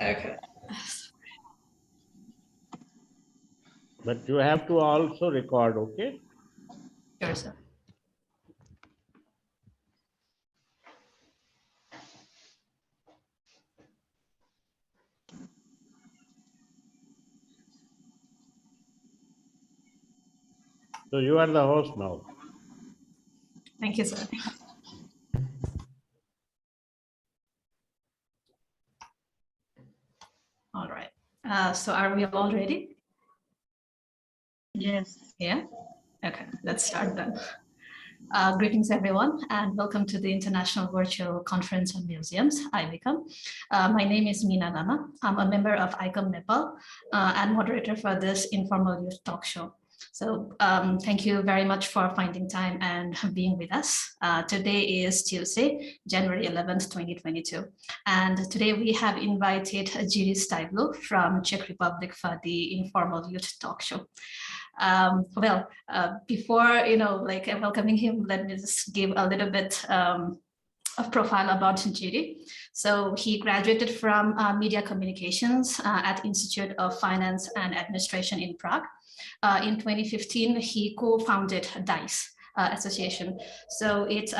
Okay. But you have to also record, okay? Sure, sir. So you are the host now. Thank you, sir. All right. So are we all ready? Yes. Yeah? Okay, let's start then. Greetings, everyone, and welcome to the International Virtual Conference on Museums, ICOM. My name is Meena Lama. I'm a member of ICOM Nepal and moderator for this informal youth talk show. So thank you very much for finding time and being with us. Today is Tuesday, January 11th, 2022. And today we have invited Jiri Styblo from Czech Republic for the informal youth talk show. Before welcoming him, let me just give a little bit of profile about Jiri. So he graduated from media communications at Institute of Finance and Administration in Prague. In 2015, he co-founded DICE association. So it's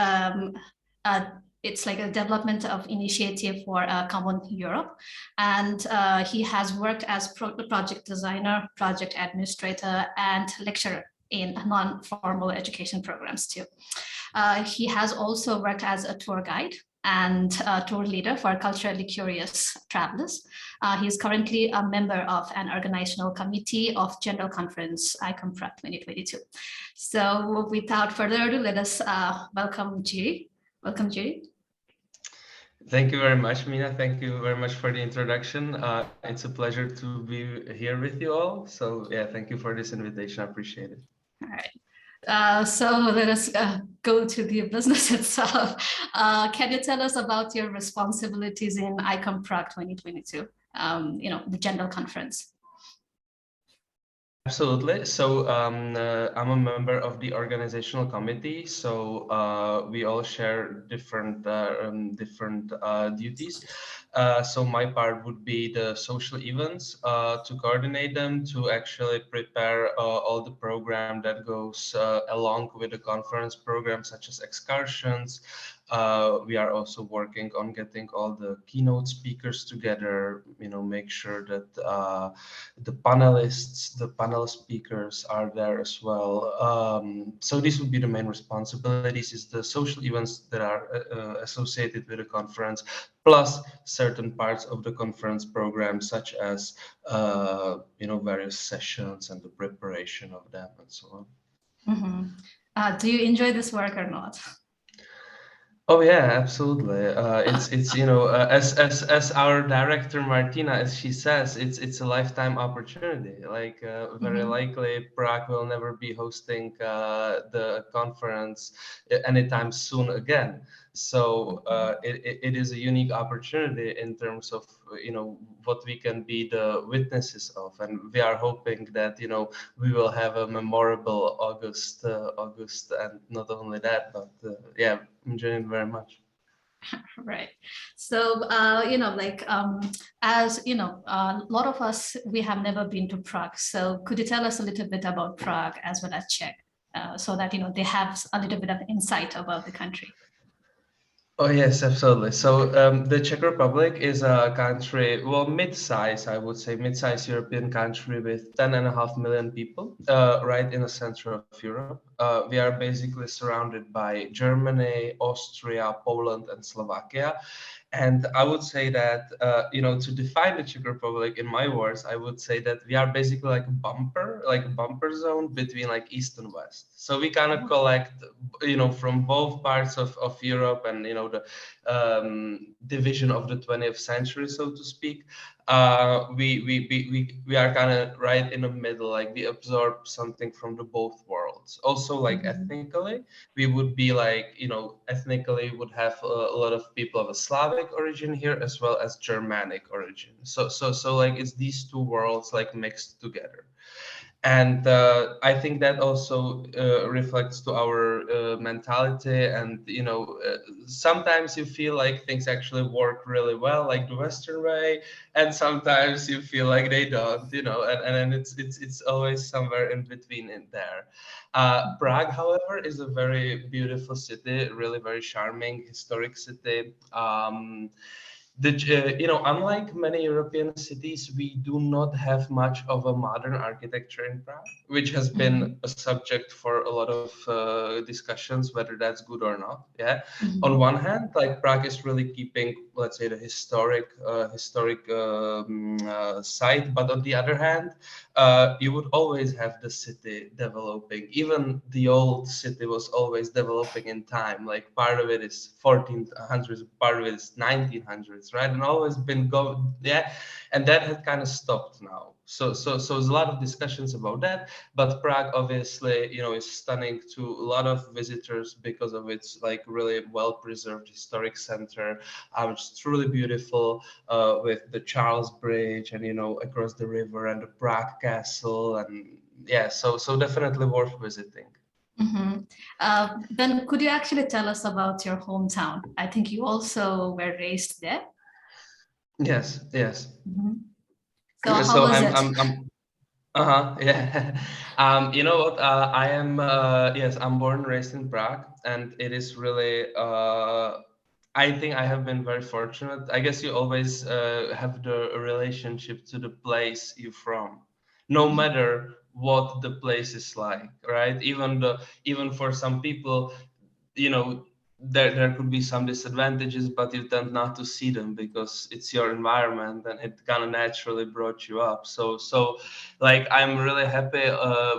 like a development of initiative for common Europe. And he has worked as project designer, project administrator, and lecturer in non-formal education programs too. He has also worked as a tour guide and a tour leader for culturally curious travelers. He is currently a member of an organizational committee of General Conference ICOM Prague 2022. So without further ado, let us welcome Jiri. Welcome, Jiri. Thank you very much, Meena. Thank you very much for the introduction. It's a pleasure to be here with you all. So yeah, thank you for this invitation. I appreciate it. All right. So let us go to the business itself. Can you tell us about your responsibilities in ICOM Prague 2022, the general conference? Absolutely. So I'm a member of the organizational committee. So we all share different duties. So my part would be the social events, to coordinate them, to actually prepare all the program that goes along with the conference program, such as excursions. We are also working on getting all the keynote speakers together, make sure that the panelists, the panel speakers are there as well. So this would be the main responsibilities, is the social events that are associated with the conference, plus certain parts of the conference program, such as various sessions and the preparation of them and so on. Mm-hmm. Do you enjoy this work or not? Oh yeah, absolutely. It's as our director Martina, as she says, it's a lifetime opportunity. Like very likely Prague will never be hosting the conference anytime soon again. So it is a unique opportunity in terms of what we can be the witnesses of, and we are hoping that we will have a memorable August, and not only that, but yeah, enjoying it very much. Right. So, as you know, a lot of us, we have never been to Prague. So could you tell us a little bit about Prague as well as Czech, so that, they have a little bit of insight about the country? Oh yes, absolutely. So the Czech Republic is a country, well, mid-size, I would say, mid-size European country with 10.5 million people, right in the center of Europe. We are basically surrounded by Germany, Austria, Poland, and Slovakia. And I would say that, to define the Czech Republic in my words, I would say that we are basically like a bumper zone between like East and West. So we kind of collect, from both parts of Europe and, the division of the 20th century, so to speak. We are kind of right in the middle, like we absorb something from the both worlds. Also, like ethnically, we would be like, ethnically would have a lot of people of a Slavic origin here, as well as Germanic origin. So like it's these two worlds like mixed together. And I think that also reflects to our mentality. And sometimes you feel like things actually work really well, like the Western way, and sometimes you feel like they don't. And then it's always somewhere in between in there. Prague, however, is a very beautiful city, really very charming, historic city. Unlike many European cities, we do not have much of a modern architecture in Prague, which has been a subject for a lot of discussions, whether that's good or not. Yeah. On one hand, like Prague is really keeping, let's say, the historic site, but on the other hand, you would always have the city developing. Even the old city was always developing in time. Like part of it is 1400s, part of it is 1900s, right? And always been going, yeah. And that had kind of stopped now. So there's a lot of discussions about that. But Prague, obviously, is stunning to a lot of visitors because of its like really well preserved historic center. It's truly beautiful with the Charles Bridge and across the river and the Prague Castle, and yeah, so definitely worth visiting. Then could you actually tell us about your hometown? I think you also were raised there. Yes. So how was it? Yeah. You know what? I am yes, I'm born and raised in Prague, and it is really I think I have been very fortunate. I guess you always have the relationship to the place you're from, no matter what the place is like, right? Even for some people, you know, there could be some disadvantages, but you tend not to see them because it's your environment and it kind of naturally brought you up. So like I'm really happy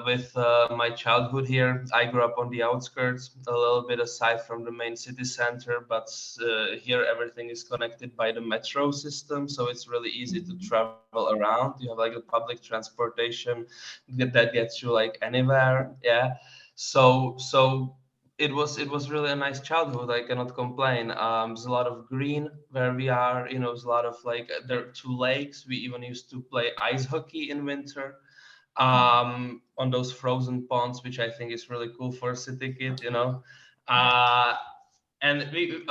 with my childhood here. I grew up on the outskirts, a little bit aside from the main city center, but here everything is connected by the metro system, so it's really easy to travel around. You have like the public transportation that gets you like anywhere. Yeah. So it was really a nice childhood. I cannot complain. There's a lot of green where we are. There's a lot of like there are two lakes. We even used to play ice hockey in winter on those frozen ponds, which I think is really cool for a city kid. And we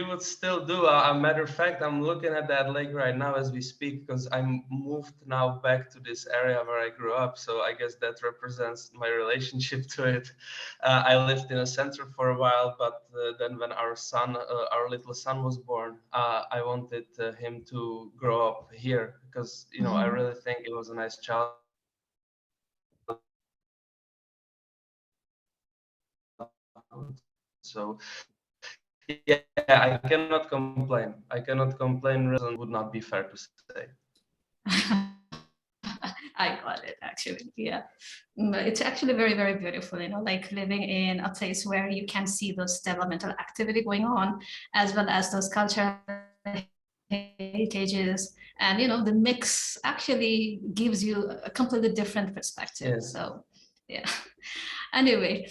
would still do. A matter of fact, I'm looking at that lake right now as we speak because I'm moved now back to this area where I grew up. So I guess that represents my relationship to it. I lived in a center for a while, but then when our little son was born, I wanted him to grow up here because I really think it was a nice childhood. So yeah, I cannot complain. Really would not be fair to say. I got it, actually. Yeah. It's actually very, very beautiful, like living in a place where you can see those developmental activity going on, as well as those cultural heritages. And, the mix actually gives you a completely different perspective. Yes. So, yeah. Anyway,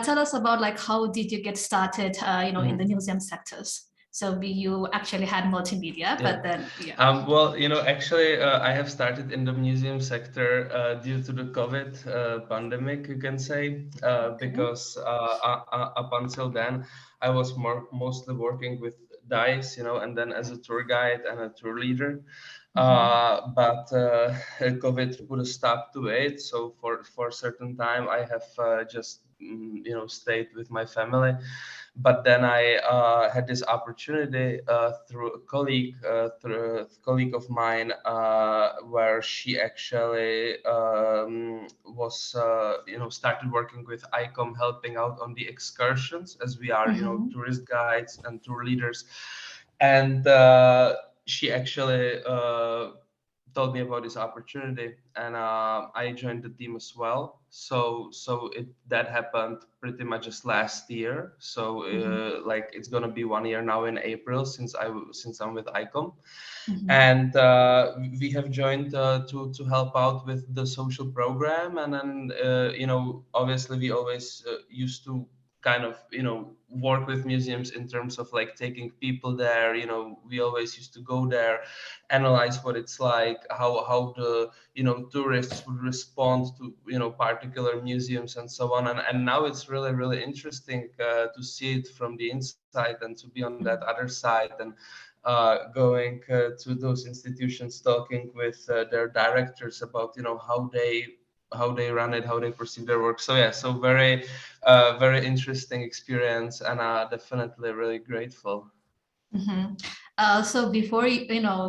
tell us about like how did you get started, in the museum sectors? So you actually had multimedia, but then Well, actually, I have started in the museum sector due to the COVID pandemic, you can say, because up until then, I was mostly working with DICE, and then as a tour guide and a tour leader. But COVID put a stop to it. So for a certain time, I have just stayed with my family. But then I had this opportunity through a colleague of mine, where she actually was started working with ICOM, helping out on the excursions, as we are tourist guides and tour leaders. And she actually told me about this opportunity, and I joined the team as well. So that happened pretty much just last year. So like it's gonna be 1 year now in April since I'm with ICOM. And we have joined to help out with the social program. And then obviously we always used to kind of, work with museums in terms of like taking people there. We always used to go there, analyze what it's like, how the, tourists would respond to, particular museums and so on. And now it's really, really interesting to see it from the inside and to be on that other side, and going to those institutions, talking with their directors about, how they run it, how they perceive their work. So yeah, so very, very interesting experience, and definitely really grateful. Mhm. So before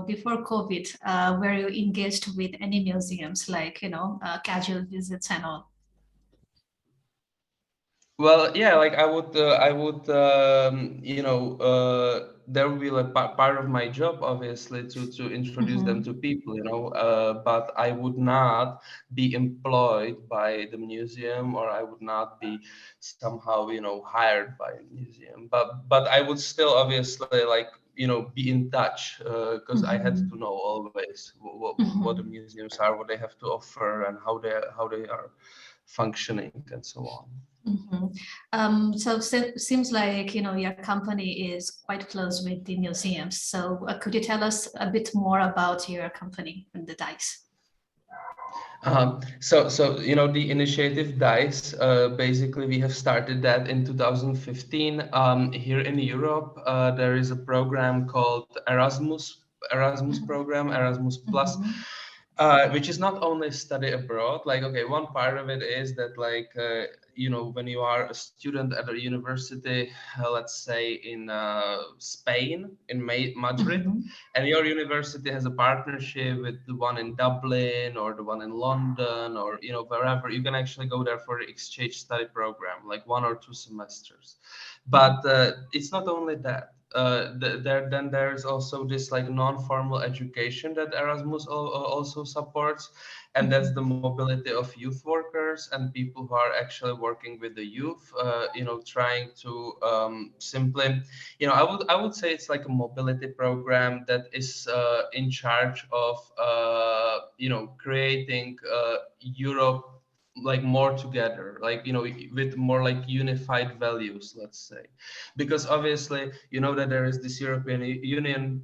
before COVID, were you engaged with any museums, like casual visits and all? Well, yeah, like I would, there will be like part of my job, obviously, to introduce them to Mhm. people, but I would not be employed by the museum, or I would not be somehow, hired by a museum. But I would still obviously like, be in touch, because I had to Mhm. know always what the Mhm. museums are, what they have to offer, and how they are functioning, and so on. Mhm. So seems like your company is quite close with the museums. So could you tell us a bit more about your company and the DICE? So the initiative DICE, basically we have started that in 2015. Here in Europe, there is a program called Erasmus program, Erasmus Plus, Mhm. which is not only study abroad. Like, okay, one part of it is that, like, when you are a student at a university, let's say in Spain, in Madrid, Mhm. and your university has a partnership with the one in Dublin or the one in London, or wherever, you can actually go there for the exchange study program, like 1 or 2 semesters. But it's not only that. Then there's also this like non-formal education that Erasmus also supports, and that's the Mhm. mobility of youth workers and people who are actually working with the youth, trying to simply, I would say it's like a mobility program that is in charge of creating Europe like more together, like with more like unified values, let's say. Because obviously that there is this European Union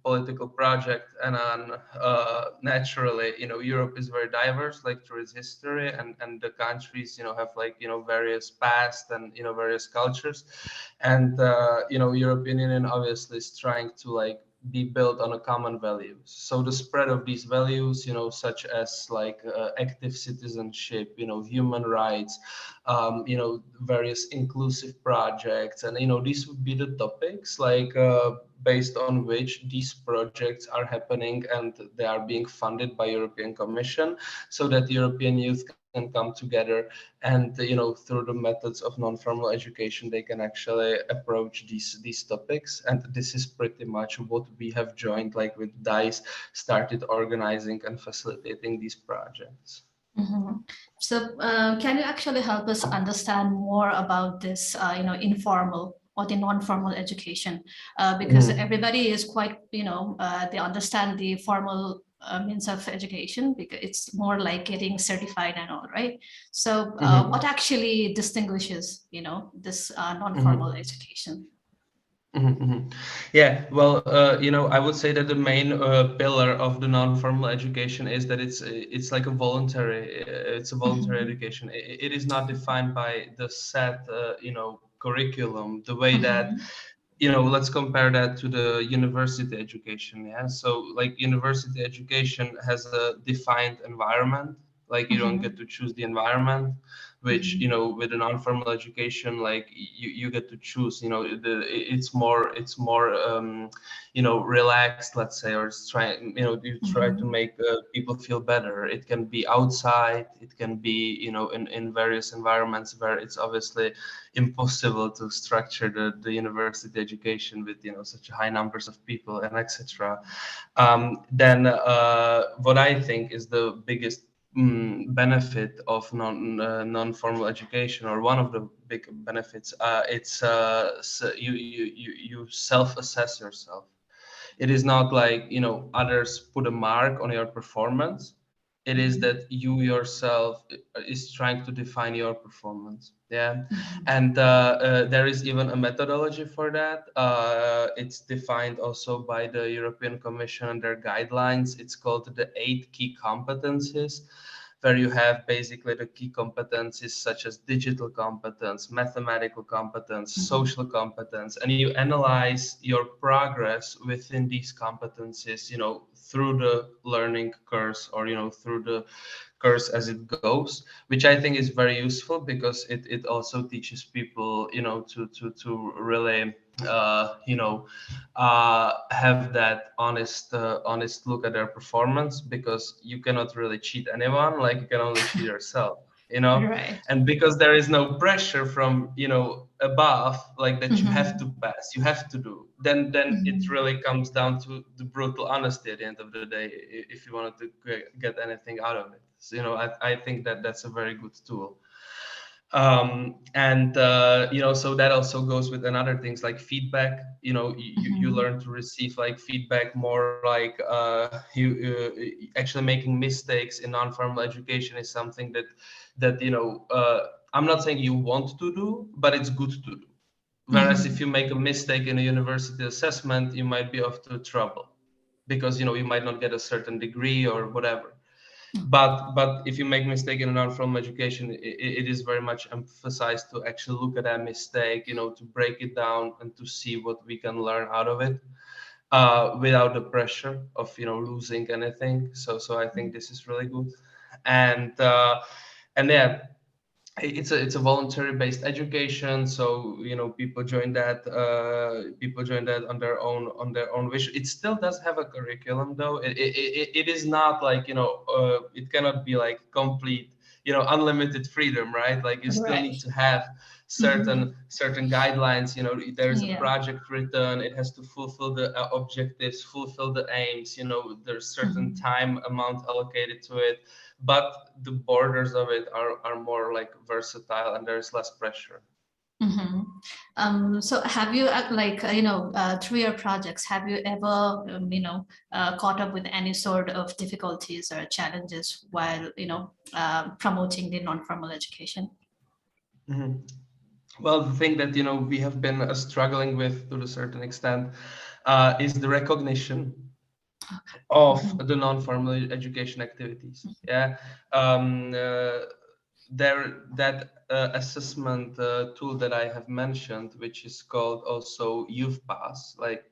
political project, and naturally Europe is very diverse, like through its history, and the countries have like various past and various cultures. And European Union obviously is trying to like be built on a common values. So the spread of these values, such as like active citizenship, human rights, various inclusive projects, and these would be the topics like based on which these projects are happening, and they are being funded by European Commission, so that European youth can come together, and through the methods of non-formal education they can actually approach these topics. And this is pretty much what we have joined, like with DICE, started organizing and facilitating these projects. Mhm. So, can you actually help us understand more about this, informal or the non-formal education? Because Mhm. everybody is quite, they understand the formal means of education because it's more like getting certified and all, right? So, what Mhm. actually distinguishes, this non-formal Mhm. education? Mhm. Yeah, well, I would say that the main pillar of the non-formal education is that it's like a voluntary, it's a voluntary Mhm. education. It is not defined by the set, curriculum, the way that, Mhm. let's compare that to the university education. Yeah, so like university education has a defined environment, like you don't get Mhm. to choose the environment, which Mhm. with a non-formal education, like you get to choose. It's more relaxed, let's say, or it's trying, you try to Mhm. make people feel better. It can be outside, it can be in various environments where it's obviously impossible to structure the university education with such high numbers of people and etc. Then what I think is the biggest benefit of non-formal education, or one of the big benefits, it's you self-assess yourself. It is not like others put a mark on your performance, It is that you yourself is trying to define your performance. Yeah, and there is even a methodology for that. It's defined also by the European Commission and their guidelines. It's called the 8 key competencies, where you have basically the key competencies such as digital competence, mathematical competence, social competence, and you analyze your progress within these competencies, through the learning course, or, through the course as it goes, which I think is very useful, because it also teaches people, to really, have that honest look at their performance, because you cannot really cheat anyone, like you can only cheat yourself, Right. and because there is no pressure from, above, like that you have to pass, you have to do, then it really comes down to the brutal honesty at the end of the day, if you wanted to get anything out of it. So, I think that that's a very good tool. And so that also goes with another things like feedback. You learn to receive like feedback more, like you actually making mistakes in non-formal education is something that I'm not saying you want to do, but it's good to do. Whereas if you make a mistake in a university assessment, you might be off to trouble, because you might not get a certain degree or whatever. But if you make mistake in a non-formal education, it is very much emphasized to actually look at that mistake, to break it down and to see what we can learn out of it, without the pressure of losing anything. So I think this is really good. And yeah, it's a voluntary based education, so people join that on their own wish. It still does have a curriculum, though. It is not like it cannot be like complete unlimited freedom, right? Like you still need to have certain guidelines. There's a Yeah. project written, it has to fulfill the objectives, fulfill the aims. There's certain time amount allocated to it, but the borders of it are more like versatile, and there's less pressure. So have you through your projects, have you ever caught up with any sort of difficulties or challenges while promoting the non-formal education? Well, the thing that we have been struggling with to a certain extent is the recognition of the non-formal education activities. Yeah, that assessment tool that I have mentioned, which is called also Youth Pass, like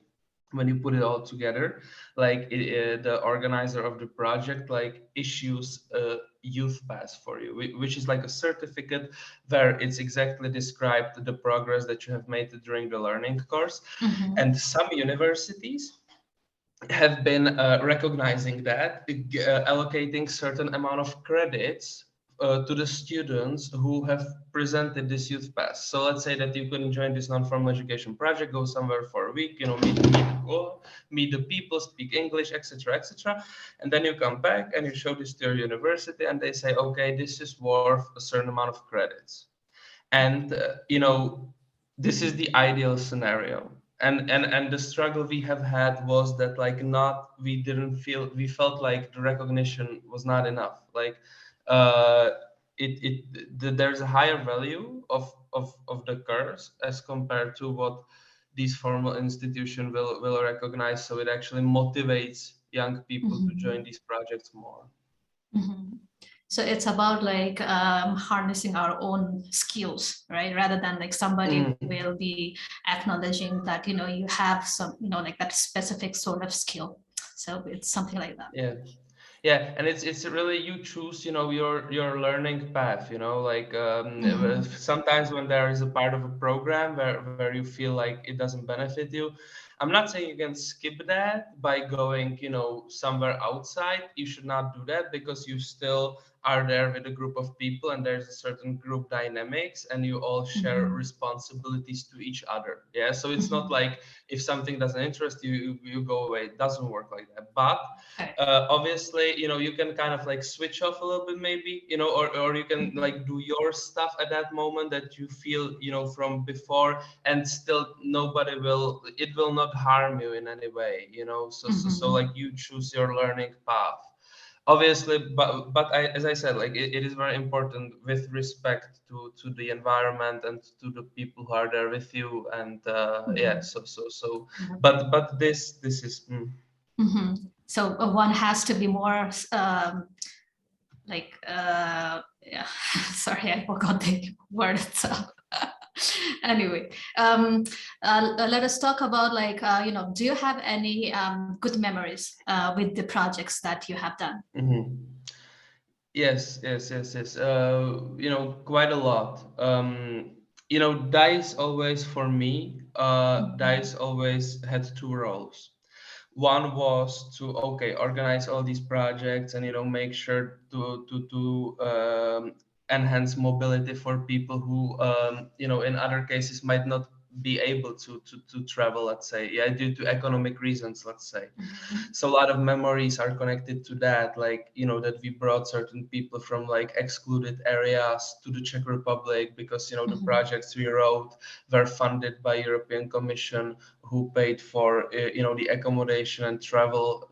when you put it all together, like the organizer of the project like issues a Youth Pass for you, which is like a certificate where it's exactly described the progress that you have made during the learning course. And some universities have been recognizing that, allocating certain amount of credits to the students who have presented this Youth Pass. So let's say that you can join this non-formal education project, go somewhere for a week, meet the people, speak English, etc., etc. And then you come back and you show this to your university, and they say, okay, this is worth a certain amount of credits. And this is the ideal scenario. And the struggle we have had was that we felt like the recognition was not enough. Like there's a higher value of the course as compared to what these formal institutions will recognize. So it actually motivates young people to join these projects more. So it's about harnessing our own skills, right? Rather than like somebody will be acknowledging that you have some like that specific sort of skill. So it's something like that. Yeah, and it's really you choose your learning path. Sometimes when there is a part of a program where you feel like it doesn't benefit you, I'm not saying you can skip that by going somewhere outside. You should not do that, because you still are there with a group of people, and there's a certain group dynamics, and you all share responsibilities to each other. Yeah, so it's not like if something doesn't interest you, you go away. It doesn't work like that. But obviously, you can kind of like switch off a little bit, maybe, or you can like do your stuff at that moment that you feel from before, and still it will not harm you in any way. So like you choose your learning path. obviously, but as I said, like it is very important with respect to the environment and to the people who are there with you, and yeah, so but this is So one has to be more like yeah, sorry, I forgot the word itself. Anyway, let us talk about, like, you know, do you have any good memories with the projects that you have done? Yes. You know, quite a lot. You know, DICE always, for me, DICE always had two roles. One was to, okay, organize all these projects and, you know, make sure to enhance mobility for people who, you know, in other cases might not be able to travel, let's say, yeah, due to economic reasons, let's say. So a lot of memories are connected to that, like, you know, that we brought certain people from like excluded areas to the Czech Republic because, you know, the projects we wrote were funded by European Commission, who paid for you know, the accommodation and travel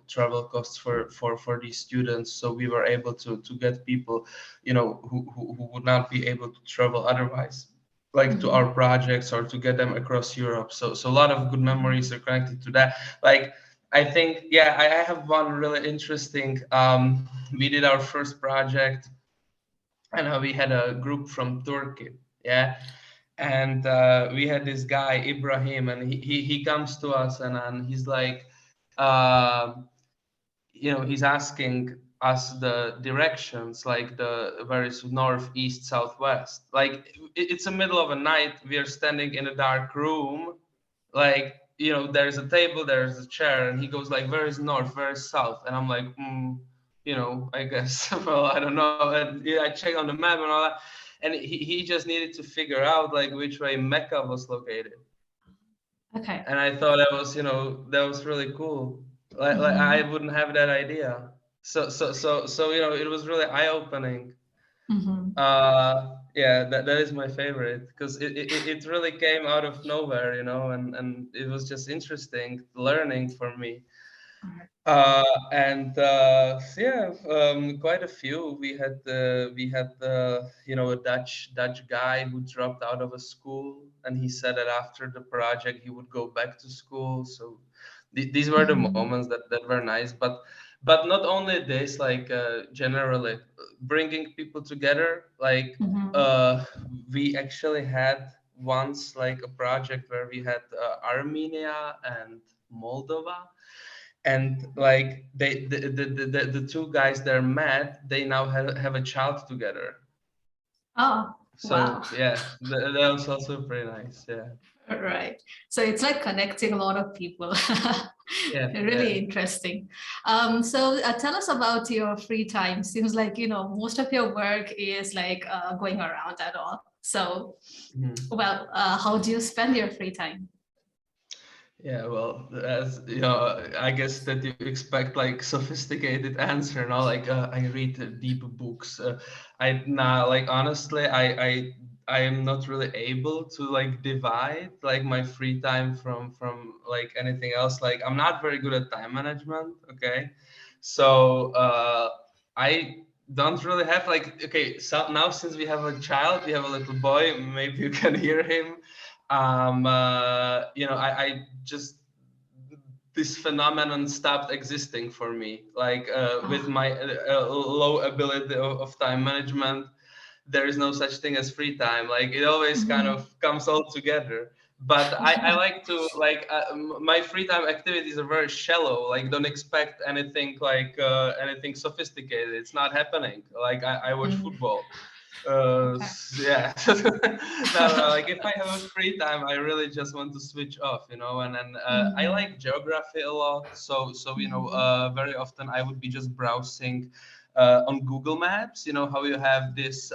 costs for these students. So we were able to get people, you know, who would not be able to travel otherwise, like to our projects, or to get them across Europe. So a lot of good memories are connected to that. Like, I think, yeah, I have one really interesting. We did our first project, and we had a group from Turkey, yeah, and we had this guy Ibrahim, and he comes to us, and he's like, you know, he's asking us the directions, like the where is north, east, southwest. Like it's the middle of a night, we are standing in a dark room, like, you know, there's a table, there's a chair, and he goes like, where is north, where is south? And I'm like, you know, I guess, well, I don't know. And yeah, I check on the map and all that, and he just needed to figure out like which way Mecca was located. Okay. And I thought that was, you know, that was really cool. Like I wouldn't have that idea. So you know, it was really eye-opening. Yeah, that is my favorite, because it really came out of nowhere, you know, and it was just interesting learning for me. And yeah, quite a few. We had you know, a Dutch guy who dropped out of a school, and he said that after the project he would go back to school. So these were the moments that were nice. But not only this, like generally bringing people together. Like we actually had once like a project where we had Armenia and Moldova, and like the two guys they're met, they now have a child together. Oh, So wow. yeah, that was also pretty nice. Yeah. Right. So it's like connecting a lot of people. Yeah. Really interesting. So tell us about your free time. Seems like, you know, most of your work is like going around at all. So, well, how do you spend your free time? Yeah, well, as you know, I guess that you expect like sophisticated answer, and all, like I read deep books. I now, like, honestly, I am not really able to like divide like my free time from like anything else. Like I'm not very good at time management. Okay, so I don't really have like, okay, so now since we have a child, we have a little boy. Maybe you can hear him. You know, I just, this phenomenon stopped existing for me. Like with my low ability of time management, there is no such thing as free time. Like it always kind of comes all together. But I like to like my free time activities are very shallow. Like don't expect anything like anything sophisticated. It's not happening. Like I watch football. Yeah. No, like if I have a free time, I really just want to switch off, you know. And then I like geography a lot, so you know, very often I would be just browsing on Google Maps. You know how you have this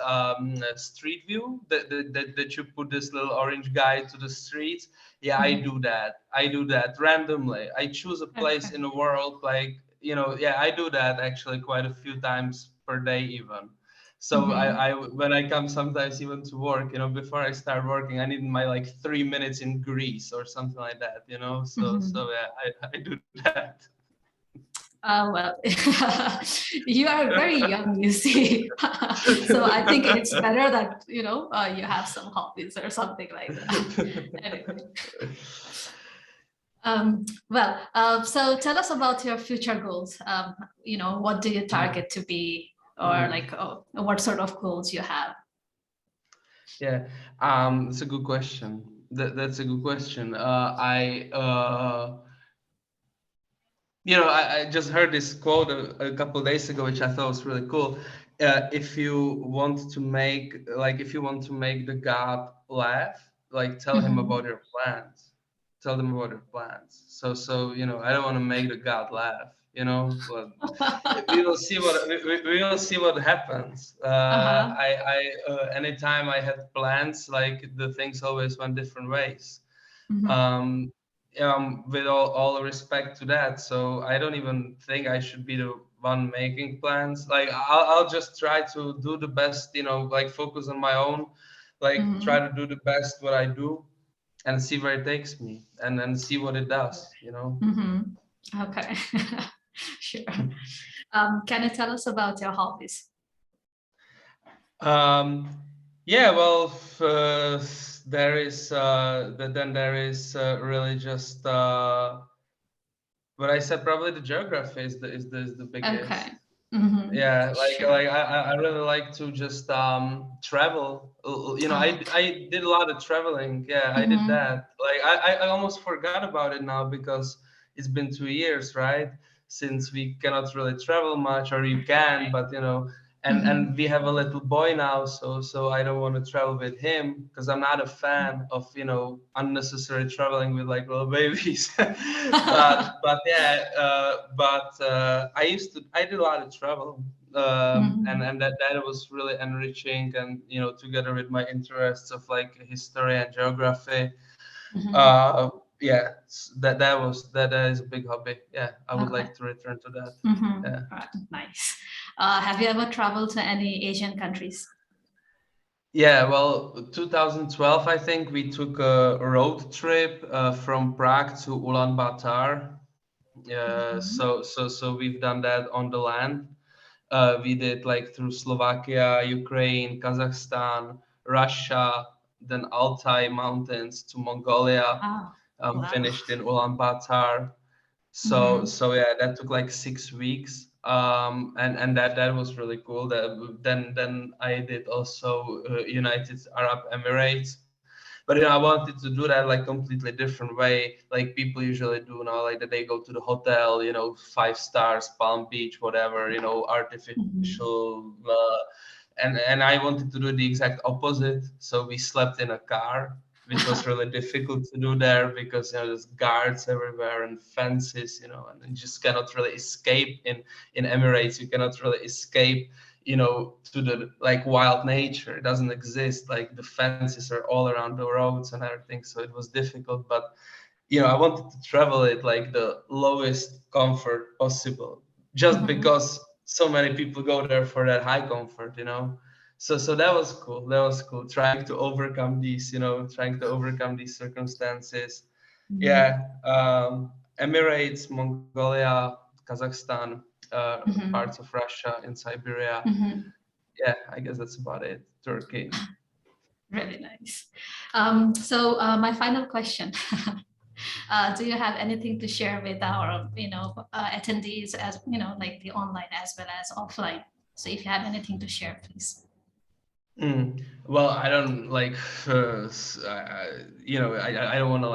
street view that you put this little orange guide to the streets. Yeah, I do that. I do that randomly. I choose a place in the world, like, you know. Yeah, I do that actually quite a few times per day even. So I when I come sometimes even to work, you know, before I start working, I need my like 3 minutes in Greece or something like that, you know. So yeah, I do that. Well, you are very young, you see. So I think it's better that, you have some hobbies or something like that. Anyway. So tell us about your future goals. What do you target to be, or what sort of goals you have? Yeah, it's a good question. That's a good question. I just heard this quote a couple of days ago, which I thought was really cool. If you want to make the God laugh, tell him about your plans. Tell them about your plans. So I don't want to make the God laugh. But we will see we will see what happens. Anytime I had plans, the things always went different ways. With all respect to that, so I don't even think I should be the one making plans. I'll just try to do the best, focus on my own, try to do the best what I do, and see where it takes me, and then see what it does. Okay. Sure. Can you tell us about your hobbies? Yeah, well, there is really just what I said. Probably the geography is the biggest. Okay. Yeah, Sure. I really like to just travel. I did a lot of traveling. Yeah, I did that. I almost forgot about it now because it's been 2 years, right? Since we cannot really travel much, or you can, but and we have a little boy now, so I don't want to travel with him because I'm not a fan of unnecessary traveling with little babies. but yeah, I did a lot of travel, and that was really enriching, and together with my interests of history and geography. Yeah, that is a big hobby. Yeah, I would like to return to that. Yeah. Right. Nice. Have you ever traveled to any Asian countries? Yeah, well, 2012, I think we took a road trip from Prague to Ulaanbaatar. So we've done that on the land. We did through Slovakia, Ukraine, Kazakhstan, Russia, then Altai Mountains to Mongolia. Wow. Finished in Ulaanbaatar. So yeah, that took 6 weeks. And that was really cool. Then I did also United Arab Emirates. But I wanted to do that completely different way, like people usually do now, that they go to the hotel, 5 stars, Palm Beach, whatever, artificial. And I wanted to do the exact opposite. So we slept in a car, which was really difficult to do there because there's guards everywhere and fences, and you just cannot really escape in Emirates. You cannot really escape to the wild nature. It doesn't exist. The fences are all around the roads and everything, so it was difficult. But I wanted to travel it the lowest comfort possible, just because so many people go there for that high comfort. So that was cool. Trying to overcome these circumstances. Yeah. Emirates, Mongolia, Kazakhstan, parts of Russia and Siberia. Yeah, I guess that's about it. Turkey. Really nice. So my final question. Do you have anything to share with our attendees, as the online as well as offline? So if you have anything to share, please. Well, I don't I don't want to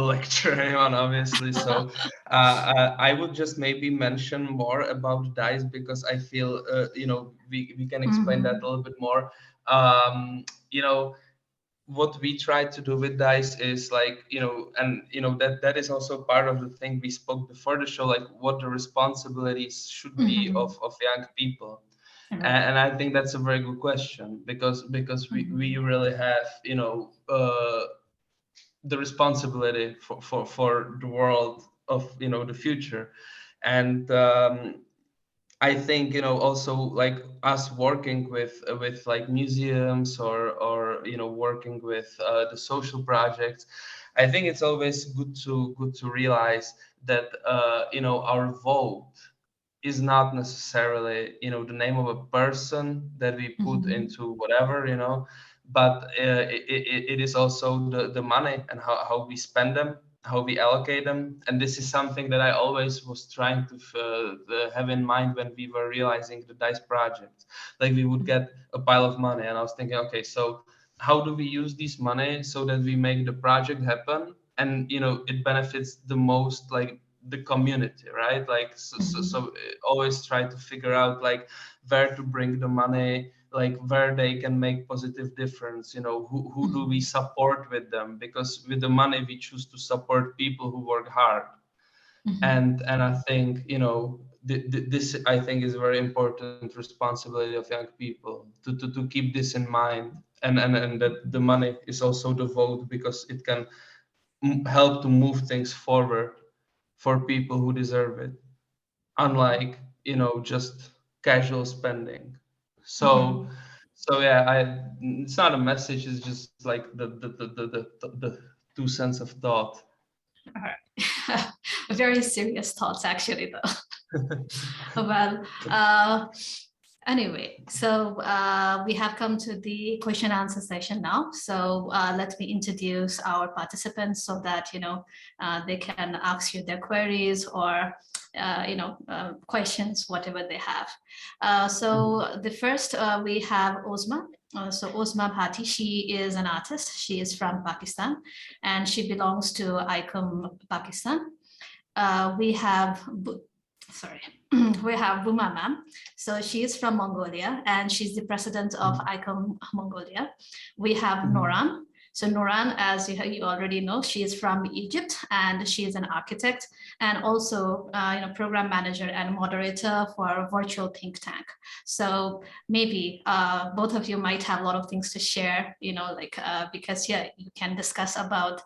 lecture anyone, obviously. So I would just maybe mention more about DICE, because I feel we can explain that a little bit more. What we try to do with DICE is that is also part of the thing we spoke before the show, what the responsibilities should be of young people. And I think that's a very good question, because we really have the responsibility for the world of the future. And I think also us working with museums or working with the social projects, I think it's always good to realize that our vote is not necessarily the name of a person that we put into whatever, but it is also the money and how we spend them, how we allocate them. And this is something that I always was trying to have in mind when we were realizing the DICE project. Like, we would get a pile of money and I was thinking, okay, so how do we use this money so that we make the project happen and it benefits the most, like, the community, right? Like, so always try to figure out like where to bring the money, like where they can make positive difference, who do we support with them, because with the money we choose to support people who work hard. And I think this I think is a very important responsibility of young people to keep this in mind, and that the money is also the vote, because it can help to move things forward for people who deserve it, unlike just casual spending. So yeah, it's not a message, it's just like the 2 cents of thought. All right. Very serious thoughts, actually, though. Well, anyway, so we have come to the question and answer session now. So let me introduce our participants so that they can ask you their queries or questions, whatever they have. So the first we have Ozma. So Ozma Bhati, she is an artist. She is from Pakistan and she belongs to ICOM Pakistan. We have Buma ma'am. So she is from Mongolia and she's the president of ICOM Mongolia. We have Noran. So Noran, as you already know, she is from Egypt and she is an architect and also program manager and moderator for a virtual think tank. So maybe both of you might have a lot of things to share, because you can discuss about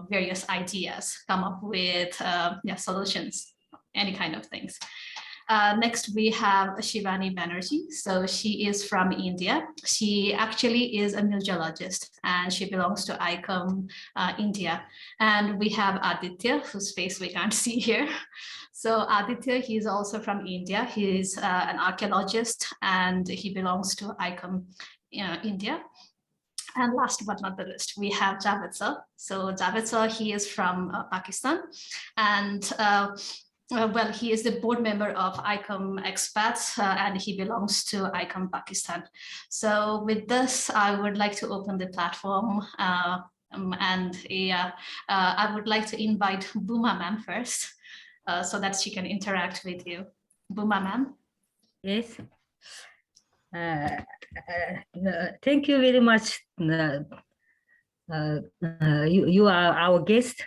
various ideas, come up with solutions, any kind of things. Next, we have Shivani Banerjee. So she is from India. She actually is a museologist and she belongs to ICOM India. And we have Aditya, whose face we can't see here. So Aditya, he's also from India. He's an archaeologist and he belongs to ICOM India. And last but not the least, we have Javed sir. So Javed sir, he is from Pakistan and well, he is the board member of ICOM Expats and he belongs to ICOM Pakistan. So with this, I would like to open the platform and I would like to invite Buma ma'am first so that she can interact with you. Buma ma'am. Yes. Thank you very much. You are our guest.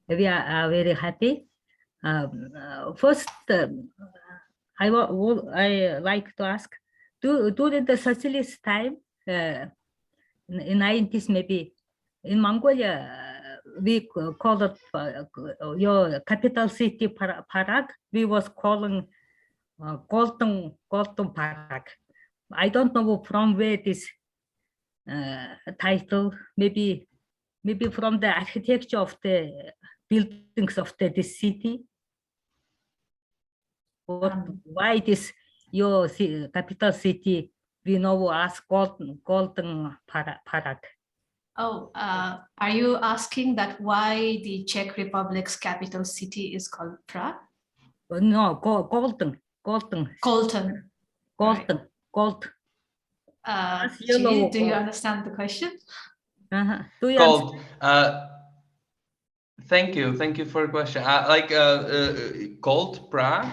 We are very happy. First, I like to ask, during the socialist time, in 90s maybe, in Mongolia, we called it your capital city Prague. We was calling Golden Prague. I don't know from where this title, maybe from the architecture of the buildings of this city. Why this your capital city we know as Golden Prague? Oh, are you asking that why the Czech Republic's capital city is called Prague? No, Golden. Right. Yellow, do you understand the question? Do you Gold. Thank you for the question. Gold Prague.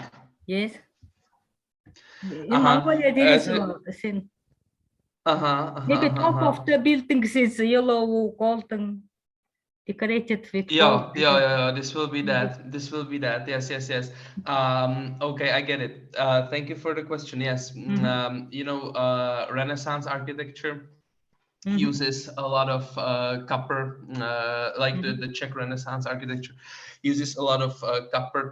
Yes. In Mongolia, there is maybe top of the buildings is yellow, golden, decorated with gold. Yeah. This will be that. Yes. Okay, I get it. Thank you for the question. Yes. Renaissance architecture uses a lot of copper, the Czech Renaissance architecture uses a lot of copper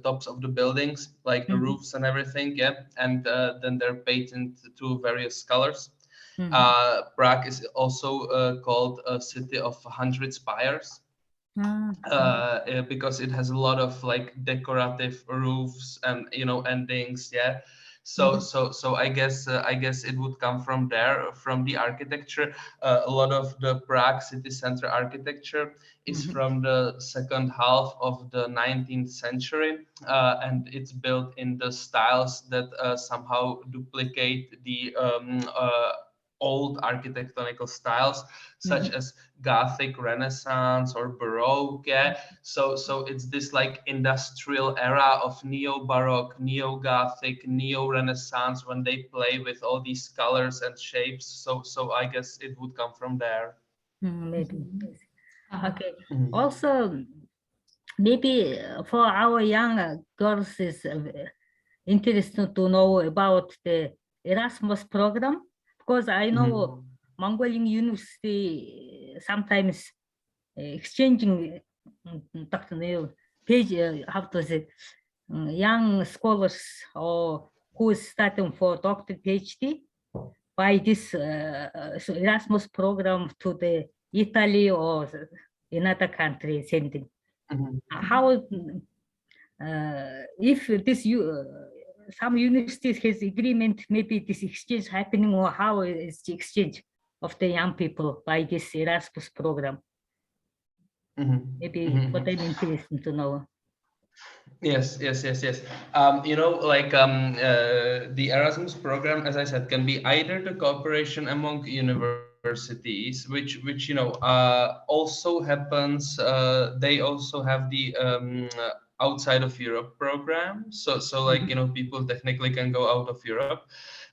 tops of the buildings, like the roofs and everything. Yeah, and then they're painted to various colors. Prague is also called a city of 100 spires. because it has a lot of like decorative roofs and endings. Yeah. So I guess it would come from there, from the architecture. A lot of the Prague city center architecture is from the second half of the 19th century, and it's built in the styles that somehow duplicate the old architectonical styles, such as Gothic, Renaissance, or Baroque. Yeah. So it's this like industrial era of neo-Baroque, neo-Gothic, neo-Renaissance, when they play with all these colors and shapes. So I guess it would come from there. Maybe. Okay. Also, maybe for our young girls is interesting to know about the Erasmus program, because I know Mongolian University sometimes exchanging page, how to say, young scholars or who is starting for doctorate PhD by this Erasmus program to the Italy or another country sending. How if this some universities has agreement, maybe this exchange happening, or how is the exchange of the young people by this Erasmus program? Maybe for them interesting to know. Yes. The Erasmus program, as I said, can be either the cooperation among universities, which also happens. They also have the outside of Europe program. So people technically can go out of Europe,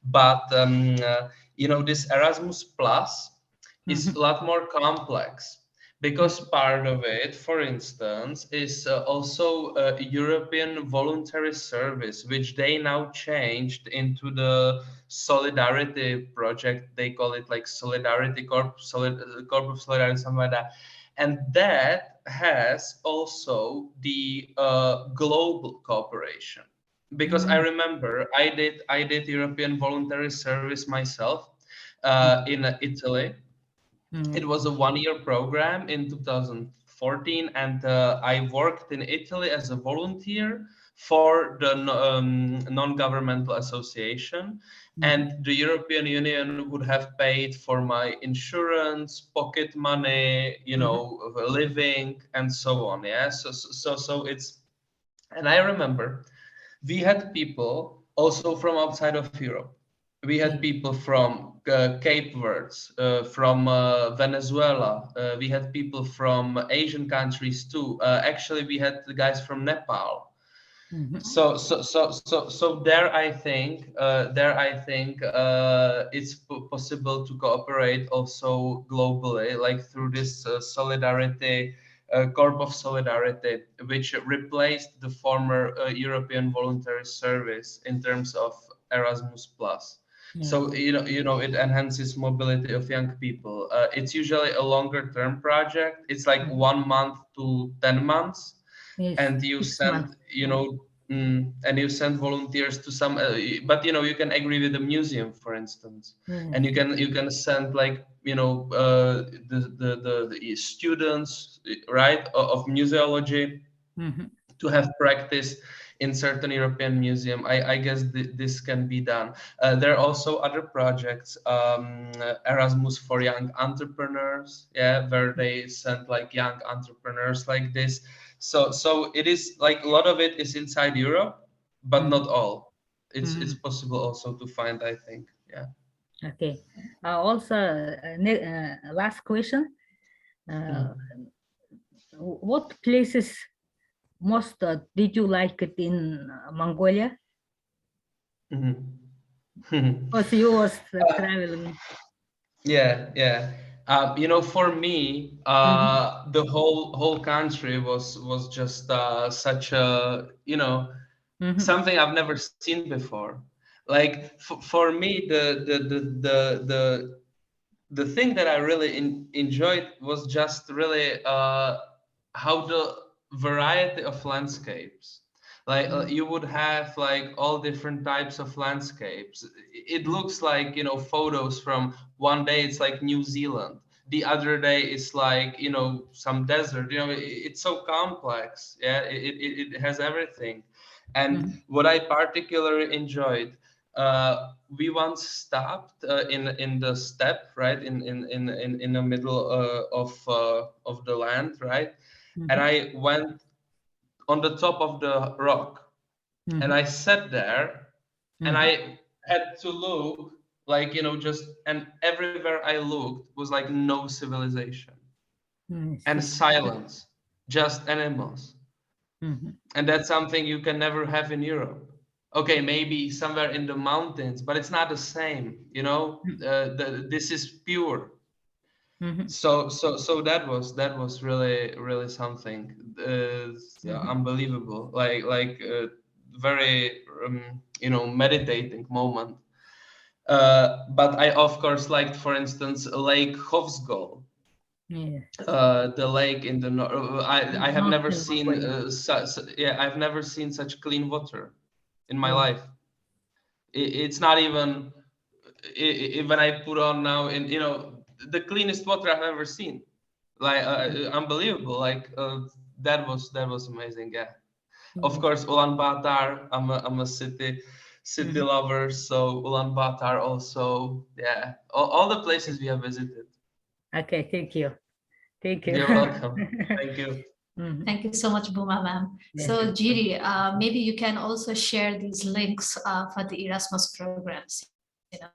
but this Erasmus Plus is a lot more complex. Because part of it, for instance, is also a European voluntary service, which they now changed into the Solidarity project. They call it like Solidarity Corp of Solidarity, something like that. And that has also the global cooperation. Because I remember I did European voluntary service myself in Italy. It was a one-year program in 2014, and I worked in Italy as a volunteer for the non-governmental association, and the European Union would have paid for my insurance, pocket money, living, and so on. Yeah, so it's, and I remember we had people also from outside of Europe. We had people from Cape Verdes, from Venezuela. We had people from Asian countries too. Actually, we had the guys from Nepal. So there I think it's possible to cooperate also globally, like through this solidarity. Corp of Solidarity, which replaced the former European voluntary service in terms of Erasmus Plus. So it enhances mobility of young people. It's usually a longer term project. It's like 1 month to 10 months, and you send and you send volunteers to some. But you can agree with the museum, for instance, and you can send like the students, right, of museology to have practice in certain European museum. I guess this can be done. There are also other projects, Erasmus for young entrepreneurs, where they send like young entrepreneurs like this. So it is like a lot of it is inside Europe, but not all. It's possible also to find, I think. Yeah. Okay. Also, last question. What places most did you like it in Mongolia? Because you was traveling. Yeah. For me, the whole country was just such a something I've never seen before. Like for me, the thing that I really enjoyed was just really how the variety of landscapes. Like you would have like all different types of landscapes. It looks like photos from one day it's like New Zealand, the other day is like, you know, some desert, you know, it's so complex. Yeah, it has everything. And what I particularly enjoyed, we once stopped in the steppe, right, in the middle of the land, right, and I went on the top of the rock, and I sat there, and I had to look, like, you know, just, and everywhere I looked was like no civilization and silence, just animals. And that's something you can never have in Europe. Okay, maybe somewhere in the mountains, but it's not the same, you know. This is pure. So that was really something, yeah, unbelievable, like very you know, meditating moment. But I of course liked, for instance, Lake Hovsgol, the lake in the north. I have never seen yeah, I've never seen such clean water in my life. It's not even when I put on now, in, you know, the cleanest water I've ever seen, like unbelievable, like that was amazing. Yeah, of course, Ulaanbaatar, I'm a city lover, so Ulaanbaatar also. Yeah, all the places we have visited. Okay, thank you. Thank you. You're welcome. Thank you. Thank you so much, Buma ma'am. So Jiri, maybe you can also share these links for the Erasmus programs. You know.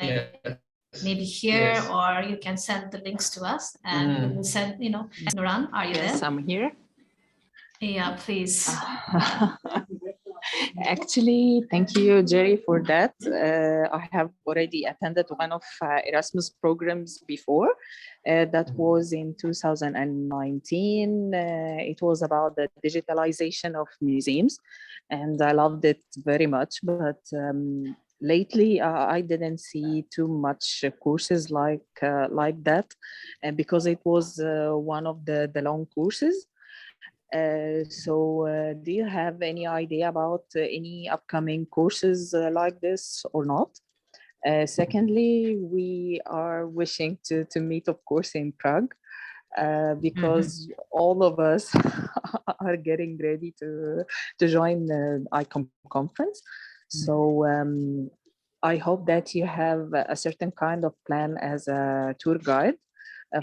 Yeah. Maybe here, Yes. or you can send the links to us, and we will send, you know. Nuran, are you Yes, there? I'm here. Yeah, please. Actually, thank you, Jerry, for that. I have already attended one of Erasmus programs before. That was in 2019. It was about the digitalization of museums, and I loved it very much. But lately, I didn't see too much courses like that, because it was one of the long courses. So do you have any idea about any upcoming courses like this or not? Secondly, we are wishing to meet, of course, in Prague, because all of us are getting ready to join the ICOM conference. So I hope that you have a certain kind of plan as a tour guide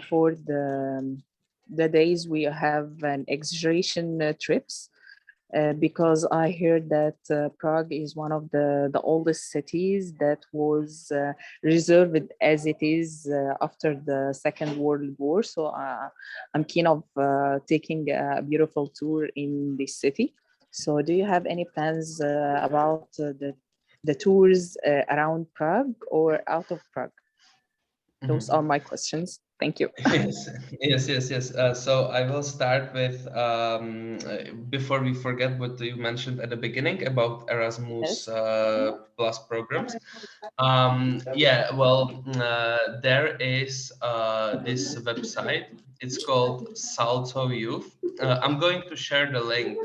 for the days we have an exaggeration trips, because I heard that Prague is one of the oldest cities that was reserved as it is after the Second World War. So I'm keen of taking a beautiful tour in this city. So do you have any plans about the tours around Prague or out of Prague? Those are my questions. Thank you. Yes. So I will start with, before we forget what you mentioned at the beginning about Erasmus Plus programs. Yeah, well, there is this website. It's called Salto Youth. I'm going to share the link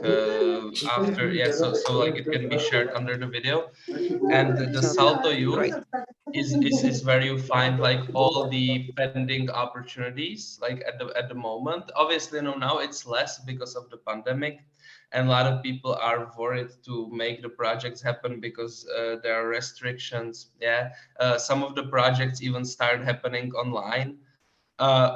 after, yeah, so like it can be shared under the video. And the Salto Youth is where you find like all the pending opportunities, like at the moment. Obviously, no, now it's less because of the pandemic, and a lot of people are worried to make the projects happen because there are restrictions. Yeah, some of the projects even start happening online,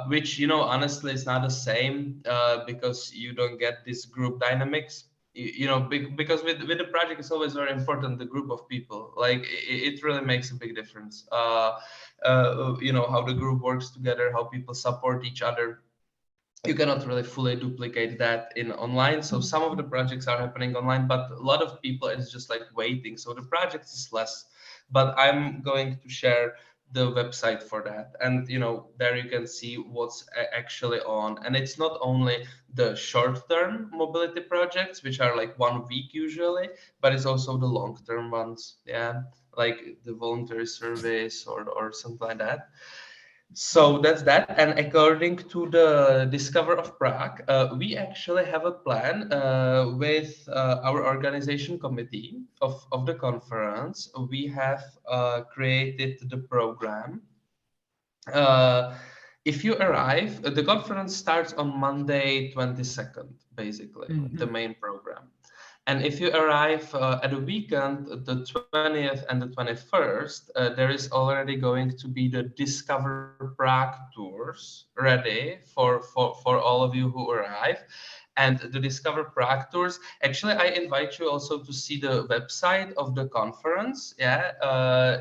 which, you know, honestly is not the same, because you don't get this group dynamics. You know, because with the project, it's always very important the group of people. Like it really makes a big difference. You know, how the group works together, how people support each other. You cannot really fully duplicate that in online. So some of the projects are happening online, but a lot of people is just like waiting. So the project is less. But I'm going to share the website for that, and you know, there you can see what's actually on. And it's not only the short-term mobility projects, which are like 1 week usually, but it's also the long-term ones. Yeah, like the voluntary service or something like that. So that's that. And according to the Discover of Prague, we actually have a plan with our organization committee of the conference. We have created the program. If you arrive, the conference starts on Monday, 22nd, basically, the main program. And if you arrive at a weekend, the 20th and the 21st, there is already going to be the Discover Prague tours ready for all of you who arrive. And the Discover Prague tours, actually, I invite you also to see the website of the conference. Yeah,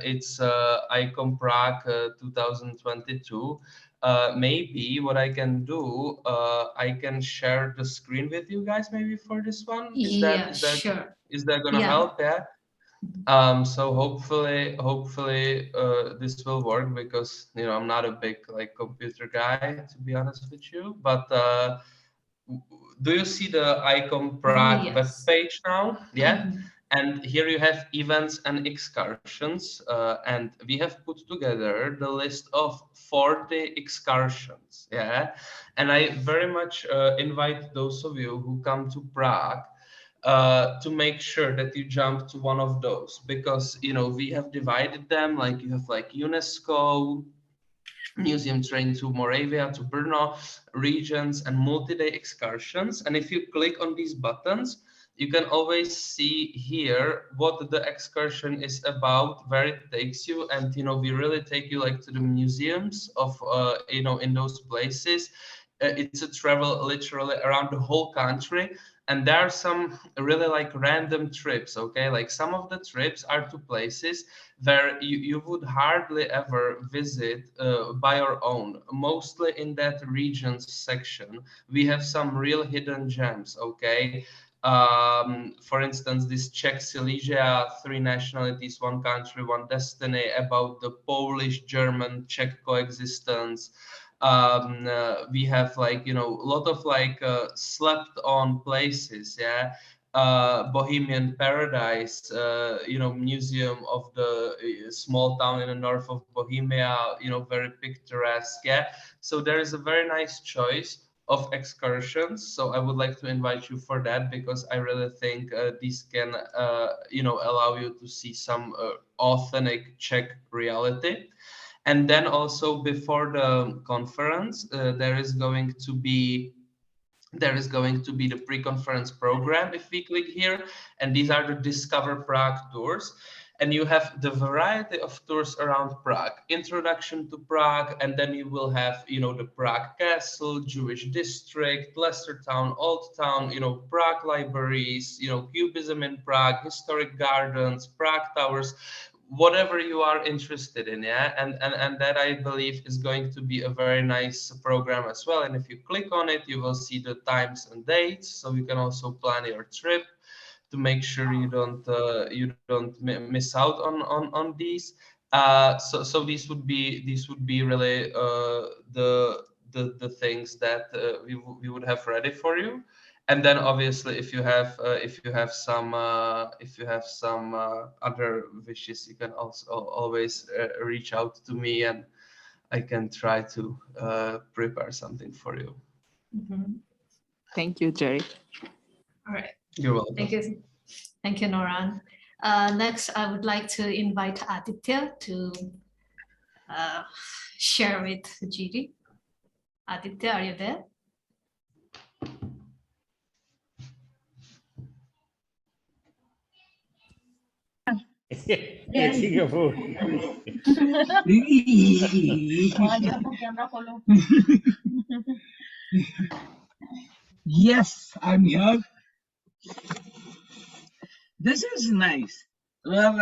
it's ICOM Prague 2022. Maybe what I can do, I can share the screen with you guys maybe for this one. Sure. Is that gonna help? Yeah. So hopefully this will work, because I'm not a big computer guy, to be honest with you. But do you see the ICOM Prague web page now? Yeah. And here you have events and excursions, and we have put together the list of 40 excursions. Yeah, and I very much invite those of you who come to Prague to make sure that you jump to one of those, because we have divided them. Like you have UNESCO, museum train to Moravia, to Brno, regions, and multi-day excursions. And if you click on these buttons, you can always see here what the excursion is about, where it takes you. And we really take you to the museums of in those places. It's a travel literally around the whole country. And there are some really random trips. Okay, some of the trips are to places where you would hardly ever visit by your own. Mostly in that regions section, we have some real hidden gems. Okay, for instance, this Czech Silesia, 3 nationalities, 1 country, 1 destiny, about the Polish-German Czech coexistence. We have a lot of slept on places. Yeah, Bohemian Paradise, museum of the small town in the north of Bohemia, very picturesque. Yeah, so there is a very nice choice of excursions. So I would like to invite you for that, because I really think these can allow you to see some authentic Czech reality. And then also before the conference, there is going to be the pre-conference program. If we click here, and these are the Discover Prague tours. And you have the variety of tours around Prague, introduction to Prague, and then you will have, the Prague Castle, Jewish district, Lesser Town, Old Town, Prague libraries, Cubism in Prague, historic gardens, Prague towers, whatever you are interested in. Yeah, and that, I believe, is going to be a very nice program as well. And if you click on it, you will see the times and dates, so you can also plan your trip to make sure you don't miss out on these. So these would be really the things that we would have ready for you. And then obviously, if you have some other wishes, you can also always reach out to me, and I can try to prepare something for you. Thank you, Jiri. All right. You're welcome. Thank you, Noran. Next, I would like to invite Aditya to share with Jiri. Aditya, are you there? Yes, I'm here. This is nice. Well,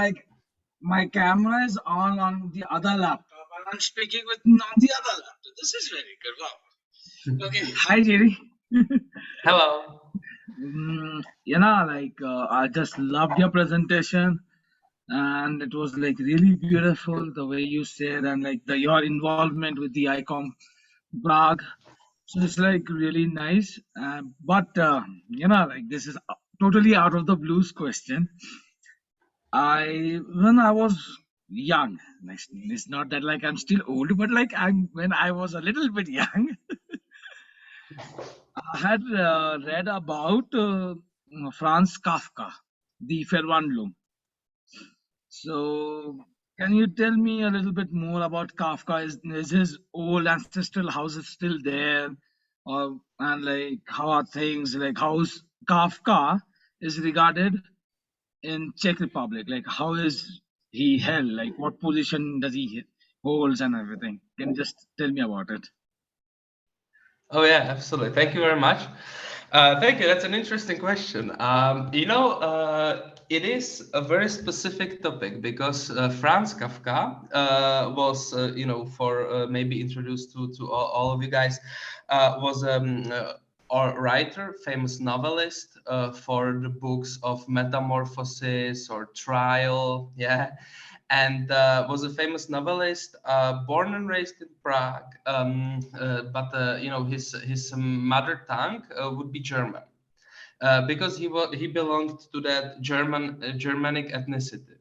my camera is on the other laptop, and I'm speaking with on the other laptop. This is very good. Wow. Okay. Hi, Jiri. Hello. I just loved your presentation, and it was really beautiful the way you said, and your involvement with the ICOM Prague. So it's really nice. But this is totally out of the blues question. When I was young. It's not that like I'm still old, but like when I was a little bit young, I had read about Franz Kafka, the Verwandlung. So can you tell me a little bit more about Kafka? Is his old ancestral house is still there? Or and like how are things like how's Kafka is regarded in Czech Republic? Like how is he held? Like what position does he holds and everything? Can you just tell me about it? Oh yeah, absolutely. Thank you very much. Thank you. That's an interesting question. It is a very specific topic because Franz Kafka was, for maybe introduced to all of you guys, was a writer, famous novelist for the books of Metamorphosis or Trial. Yeah. And was a famous novelist, born and raised in Prague, but his mother tongue would be German, because he belonged to that Germanic ethnicity,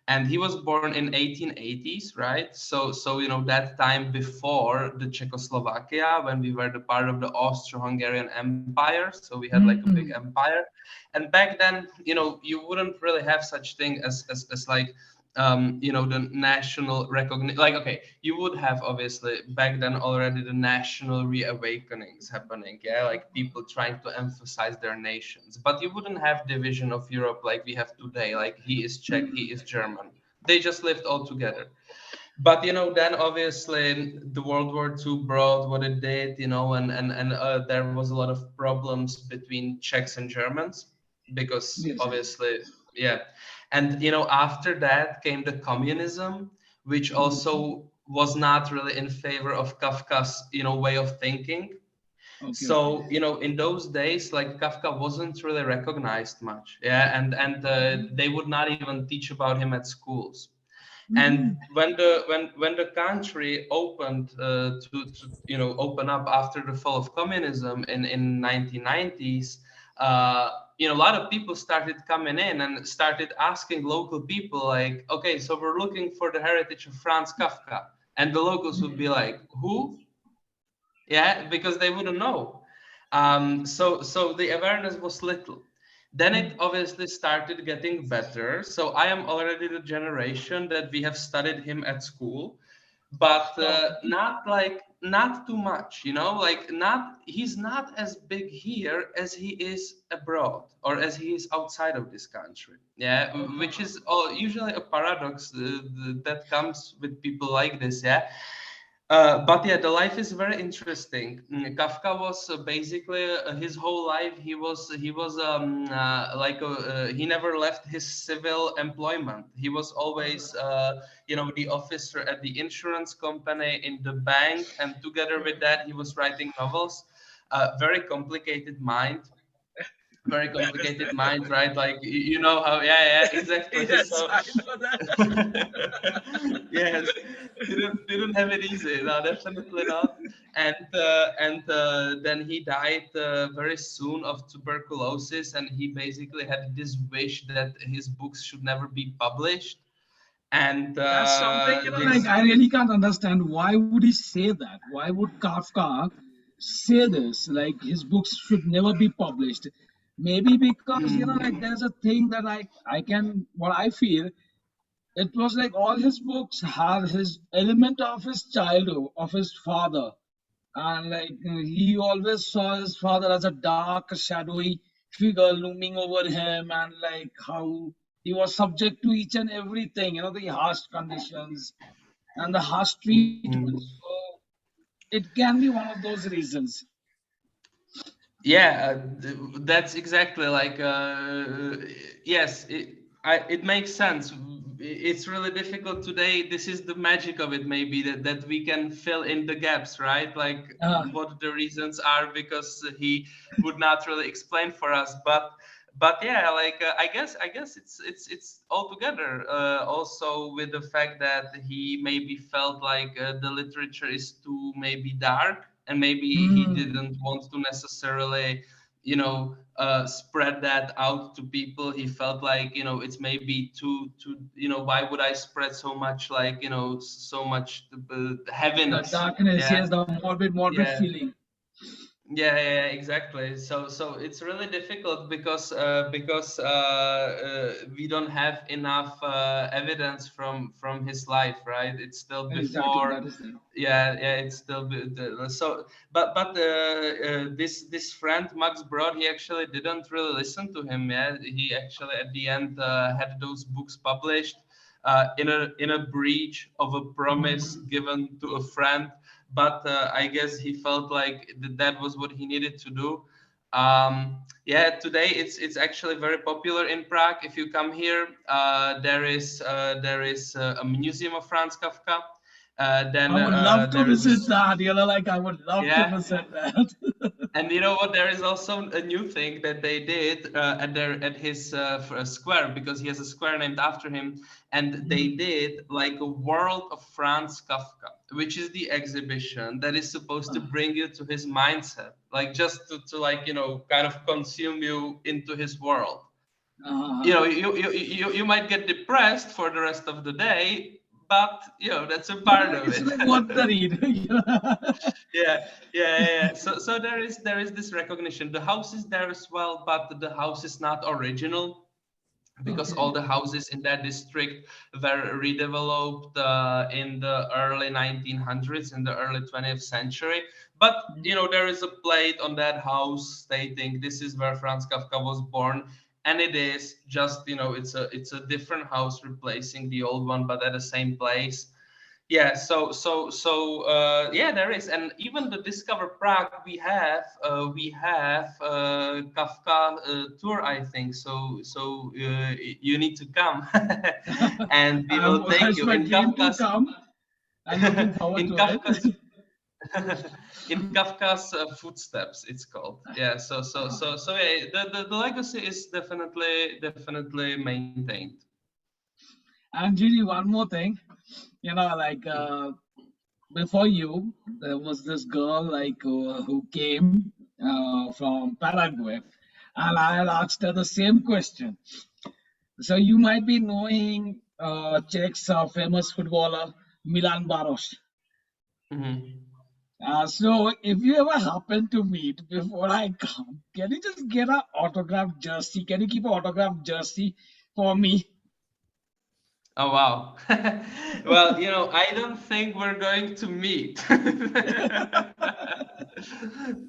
and he was born in 1880s, right? So that time before the Czechoslovakia, when we were the part of the Austro-Hungarian Empire, so we had like a big empire, and back then you wouldn't really have such thing as like the national recognition. Like, okay, you would have obviously back then already the national reawakenings happening, yeah, like people trying to emphasize their nations, but you wouldn't have division of Europe like we have today, like he is Czech, he is German. They just lived all together. But then obviously the World War II brought what it did, and there was a lot of problems between Czechs and Germans, because Yes. obviously, yeah. And after that came the communism, which also was not really in favor of Kafka's way of thinking. Okay. So in those days, like, Kafka wasn't really recognized much, yeah, and they would not even teach about him at schools. And when the country opened to open up after the fall of communism in 1990s, a lot of people started coming in and started asking local people, like, okay, so we're looking for the heritage of Franz Kafka, and the locals would be like, who? Yeah, because they wouldn't know. So the awareness was little. Then it obviously started getting better. So I am already the generation that we have studied him at school, but not too much, like he's not as big here as he is abroad or as he is outside of this country. Yeah, which is usually a paradox that comes with people like this. Yeah. But yeah, the life is very interesting. Kafka was basically his whole life. He he never left his civil employment. He was always, the officer at the insurance company, in the bank, and together with that, he was writing novels. Very complicated mind. Very complicated mind, right? Like you know how, yeah, exactly. Yes, So I know that. yes, didn't have it easy. No, definitely not. And then he died very soon of tuberculosis, and he basically had this wish that his books should never be published. And That's something, like I really can't understand. Why would he say that? Why would Kafka say this? Like his books should never be published. Maybe because, like there's a thing that what I feel, it was like all his books had his element of his childhood, of his father. And like he always saw his father as a dark, shadowy figure looming over him, and like how he was subject to each and everything, the harsh conditions and the harsh treatment. So it can be one of those reasons. yeah, that's exactly like yes, it makes sense. It's really difficult today. This is the magic of it, maybe, that we can fill in the gaps, right? Like what the reasons are, because he would not really explain for us. But yeah, like I guess it's all together. Also with the fact that he maybe felt like the literature is too maybe dark, and maybe he didn't want to necessarily spread that out to people. He felt like, it's maybe too, why would I spread so much, like, so much heaviness. The darkness, Yeah. yes, the morbid Yeah. feeling. Yeah, exactly. So it's really difficult because we don't have enough evidence from his life, right? It's still Exactly, before. that is it. Yeah, it's still so. But this friend Max Brod, he actually didn't really listen to him. Yeah, he actually at the end had those books published in a breach of a promise given to a friend. But I guess he felt like that was what he needed to do. Yeah, today it's actually very popular in Prague. If you come here, there is a museum of Franz Kafka. Then I would love to there is visit that. I would love to Yeah. visit that. And you know what? There is also a new thing that they did at his square, because he has a square named after him, and they did like a world of Franz Kafka, which is the exhibition that is supposed to bring you to his mindset, like just to like kind of consume you into his world. You might get depressed for the rest of the day, but that's a part of It's it. like what the read. Yeah. So there is this recognition. The house is there as well, but the house is not original, because all the houses in that district were redeveloped in the early 1900s, in the early 20th century. But there is a plate on that house stating this is where Franz Kafka was born, and it is just it's a different house replacing the old one, but at the same place. Yeah, yeah, there is. And even the Discover Prague, we have Kafka tour, I think. So you need to come, and we will take you my in dream to Kafka's come. I'm looking forward in to Kafka's it. in Kafka's footsteps, it's called. Yeah. So yeah, the legacy is definitely maintained. And Jiri, one more thing, before you, there was this girl who came from Paraguay, and I had asked her the same question. So you might be knowing Czech's famous footballer Milan Baros. So if you ever happen to meet before I come, can you just get an autographed jersey? Can you keep an autographed jersey for me? Oh, wow. Well, I don't think we're going to meet.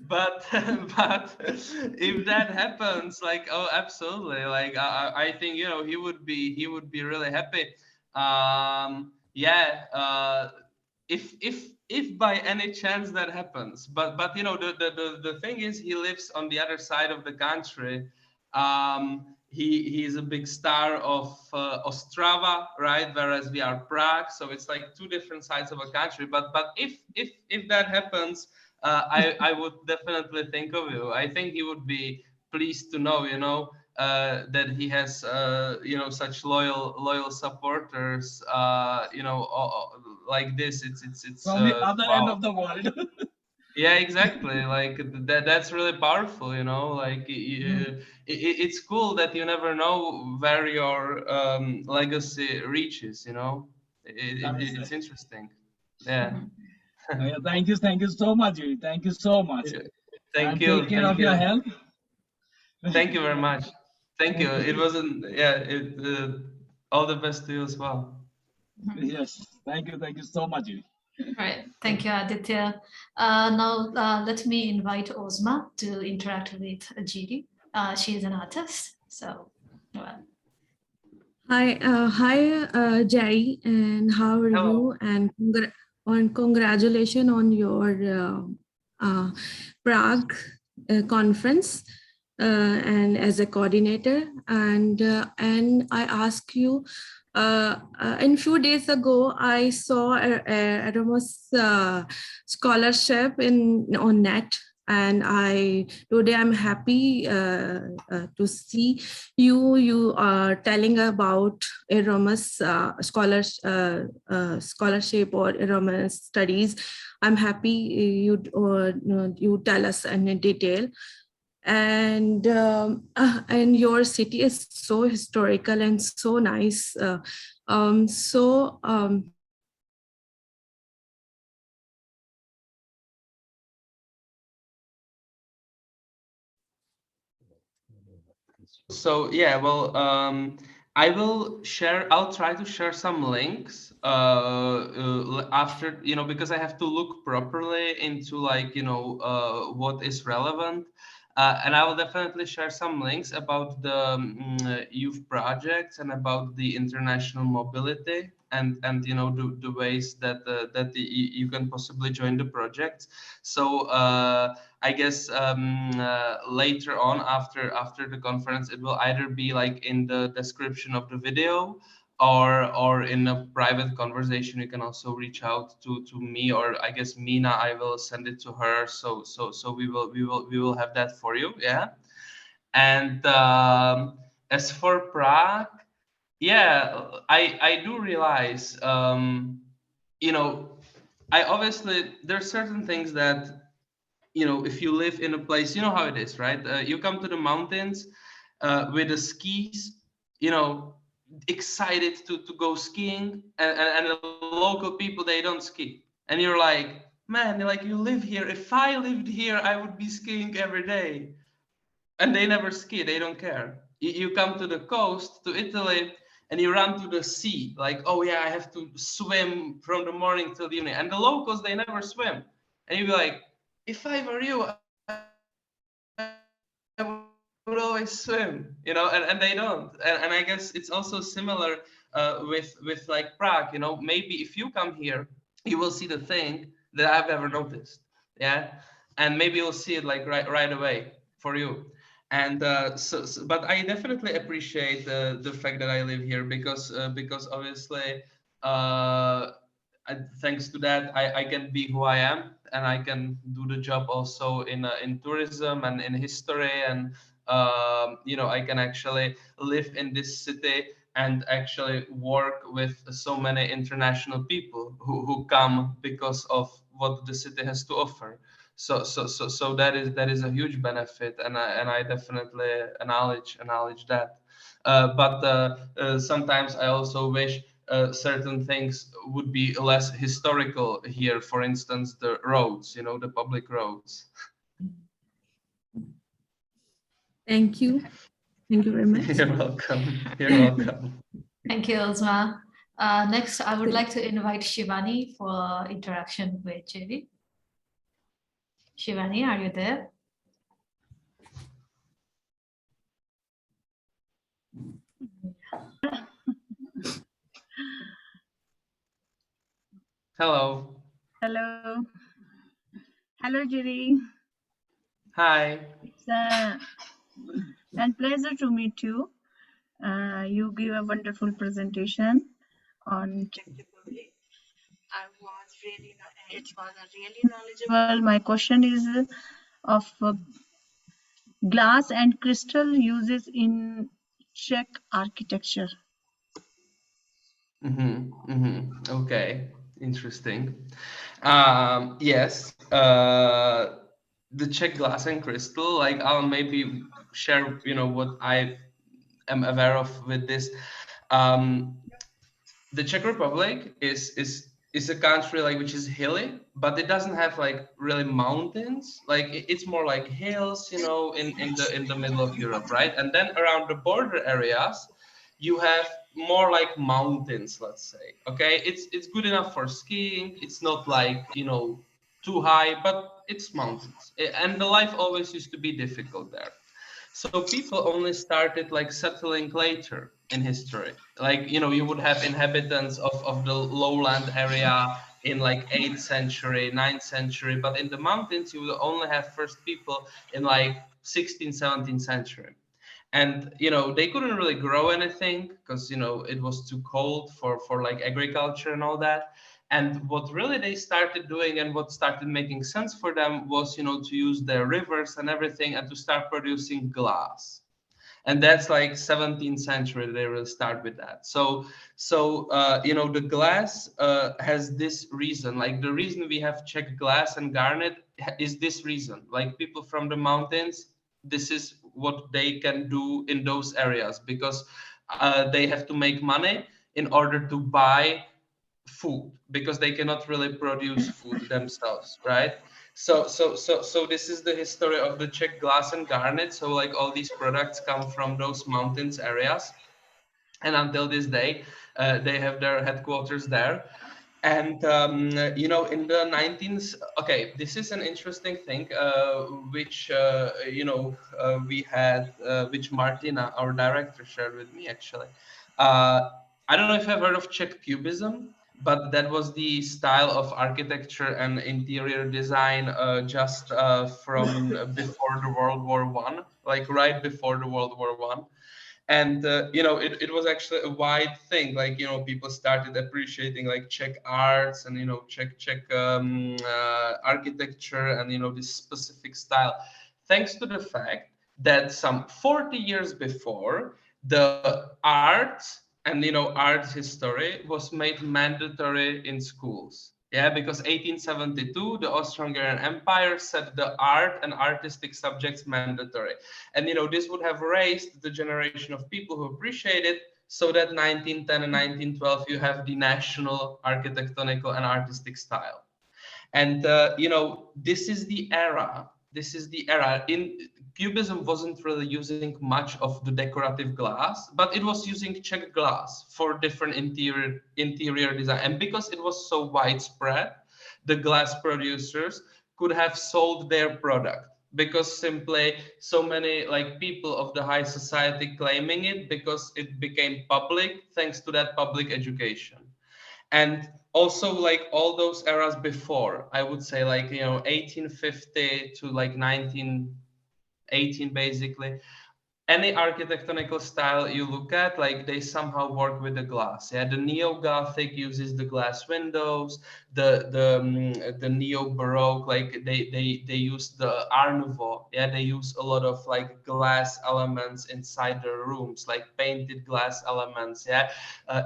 but if that happens, like, oh, absolutely. Like, I think, he would be really happy. Yeah. If by any chance that happens, but the thing is, he lives on the other side of the country. He is a big star of Ostrava, right? Whereas we are Prague, so it's like two different sides of a country. But if that happens, I would definitely think of you. I think he would be pleased to know, that he has such loyal supporters. Like this. It's From the other wow. end of the world. Yeah, exactly. Like that's really powerful, like it's cool that you never know where your legacy reaches, it's interesting. Yeah. Thank you so much, Jiri. Thank you so much. Thank And you. take care Thank of you. your health. Thank you very much. Thank you. It wasn't, all the best to you as well. Yes, thank you so much, Jiri. Right, thank you, Aditya. Now let me invite Ozma to interact with Jiri. She is an artist, so well. Hi, Jai, and how are Hello. you? And congratulations on your Prague conference and as a coordinator. And I ask you, in few days ago, I saw Erasmus scholarship on net. And today I'm happy to see you are telling about Erasmus scholarship or Erasmus studies. I'm happy you tell us in detail. and your city is so historical and so nice. So yeah, well, I'll try to share some links after, because I have to look properly into like, what is relevant. And I will definitely share some links about the youth projects and about the international mobility and the ways that you can possibly join the project. So I guess later on after the conference, it will either be like in the description of the video or in a private conversation. You can also reach out to me, or I guess Mina, I will send it to her. So we will have that for you. Yeah. And as for Prague, yeah, I do realize, I obviously, there's certain things that, if you live in a place, you know how it is, right? You come to the mountains with the skis, excited to go skiing, and the local people, they don't ski. And you're like, man, like, you live here. If I lived here, I would be skiing every day. And they never ski, they don't care. You come to the coast, to Italy, and you run to the sea, like, oh yeah, I have to swim from the morning till the evening. And the locals, they never swim. And you'd be like, if I were you, I would always swim, and they don't. And I guess it's also similar with like Prague, maybe if you come here, you will see the thing that I've ever noticed. Yeah. And maybe you'll see it like right away for you. And but I definitely appreciate the fact that I live here because obviously thanks to that, I can be who I am, and I can do the job also in tourism and in history, and I can actually live in this city and actually work with so many international people who come because of what the city has to offer. So that is a huge benefit, and I definitely acknowledge that. But sometimes I also wish certain things would be less historical here. For instance, the roads, the public roads. Thank you. Thank you very much. You're welcome. You're welcome. Thank you, Uzma. Next, I would like to invite Shivani for interaction with Jiri. Shivani, are you there? Hello. Hello. Hello, Jiri. Hi. It's a pleasure to meet you. You give a wonderful presentation on Czech Republic. It was a really knowledgeable. My question is of glass and crystal uses in Czech architecture. Okay, interesting. Yes, the Czech glass and crystal, like, I'll maybe share, what I am aware of with this. The Czech Republic is a country like which is hilly, but it doesn't have like really mountains. Like it's more like hills, in the middle of Europe, right? And then around the border areas, you have more like mountains, let's say. Okay, it's good enough for skiing. It's not like too high, but it's mountains, and the life always used to be difficult there. So people only started like settling later in history. Like, you would have inhabitants of the lowland area in like 8th century, 9th century, but in the mountains, you will only have first people in like 16th, 17th century. And, they couldn't really grow anything because, it was too cold for like agriculture and all that. And what really they started doing and what started making sense for them was, to use their rivers and everything and to start producing glass. And that's like 17th century, they will start with that. So the glass has this reason, like the reason we have Czech glass and garnet is this reason. Like people from the mountains, this is what they can do in those areas, because they have to make money in order to buy food, because they cannot really produce food themselves, right? So this is the history of the Czech glass and garnet. So like all these products come from those mountains areas, and until this day they have their headquarters there. And you know, in the 19th, okay, this is an interesting thing which you know, we had which Martina, our director, shared with me actually. I don't know if I've heard of Czech cubism, but that was the style of architecture and interior design just from before the World War I, like right before the World War I. And you know, it was actually a wide thing. Like, you know, people started appreciating like Czech arts and, you know, Czech architecture and, you know, this specific style, thanks to the fact that some 40 years before, the art and, you know, art history was made mandatory in schools. Yeah, because 1872, the Austro-Hungarian Empire set the art and artistic subjects mandatory. And, you know, this would have raised the generation of people who appreciate it, so that 1910 and 1912, you have the national architectonical and artistic style. And, you know, this is the era. This is the era. In Cubism wasn't really using much of the decorative glass, but it was using Czech glass for different interior design. And because it was so widespread, the glass producers could have sold their product, because simply so many like people of the high society claiming it, because it became public thanks to that public education. And also like all those eras before, I would say, like, you know, 1850 to like 1918 basically, any architectonical style you look at, like they somehow work with the glass. Yeah, the neo-Gothic uses the glass windows. The neo-Baroque, like they use the Art Nouveau. Yeah, they use a lot of like glass elements inside their rooms, like painted glass elements. Yeah,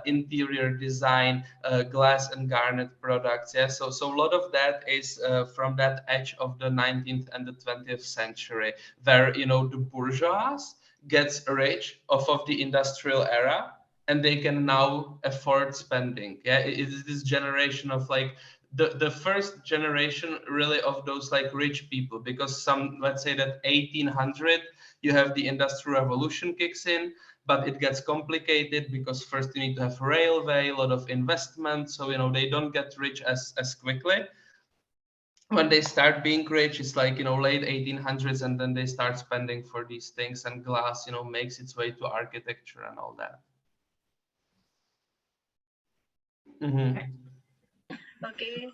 interior design, glass and garnet products. Yeah, so a lot of that is from that edge of the 19th and the 20th century, where, you know, the bourgeois gets rich off of the industrial era, and they can now afford spending. Yeah, it is this generation of like the first generation really of those like rich people, because some, let's say that 1800 you have the industrial revolution kicks in, but it gets complicated because first you need to have railway, a lot of investment, so, you know, they don't get rich as quickly. When they start being rich, it's like, you know, late 1800s, and then they start spending for these things, and glass, you know, makes its way to architecture and all that. Okay,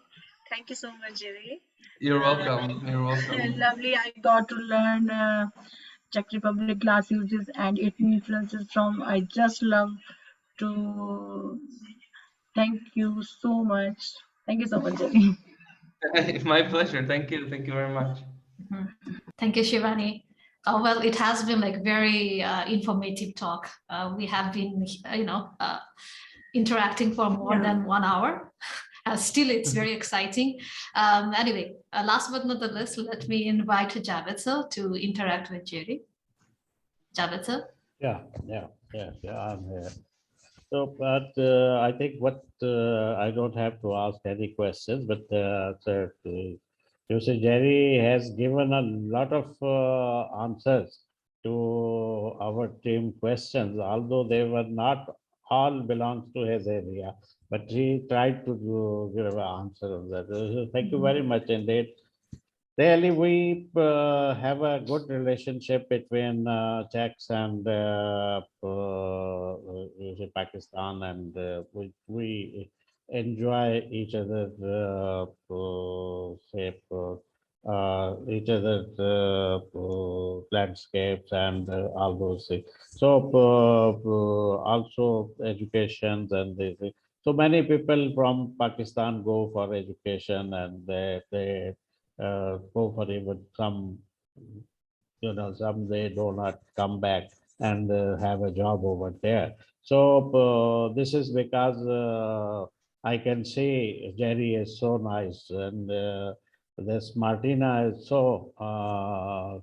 thank you so much, Jiri. You're welcome. You're welcome. Lovely. I got to learn Czech Republic glass uses and its influences from. I just love to thank you so much. Thank you so much, Jiri. My pleasure. Thank you. Thank you very much. Thank you, Shivani. Well, it has been like very informative talk. We have been, you know, interacting for more than 1 hour. Still, it's very exciting. Anyway, last but not the least, let me invite Javed to interact with Jiri. Javed sir? Yeah, I'm here. So, but I think what I don't have to ask any questions, but sir, Jiri has given a lot of answers to our team questions, although they were not all belongs to his area, but he tried to give an answer on that. Thank you very much indeed. Really, we have a good relationship between Czechs and Pakistan, and we enjoy each other's each other's landscapes and all those things. So also educations and so many people from Pakistan go for education, and they go for even some, you know, some they do not come back and have a job over there. So this is because I can see Jerry is so nice, and this Martina is so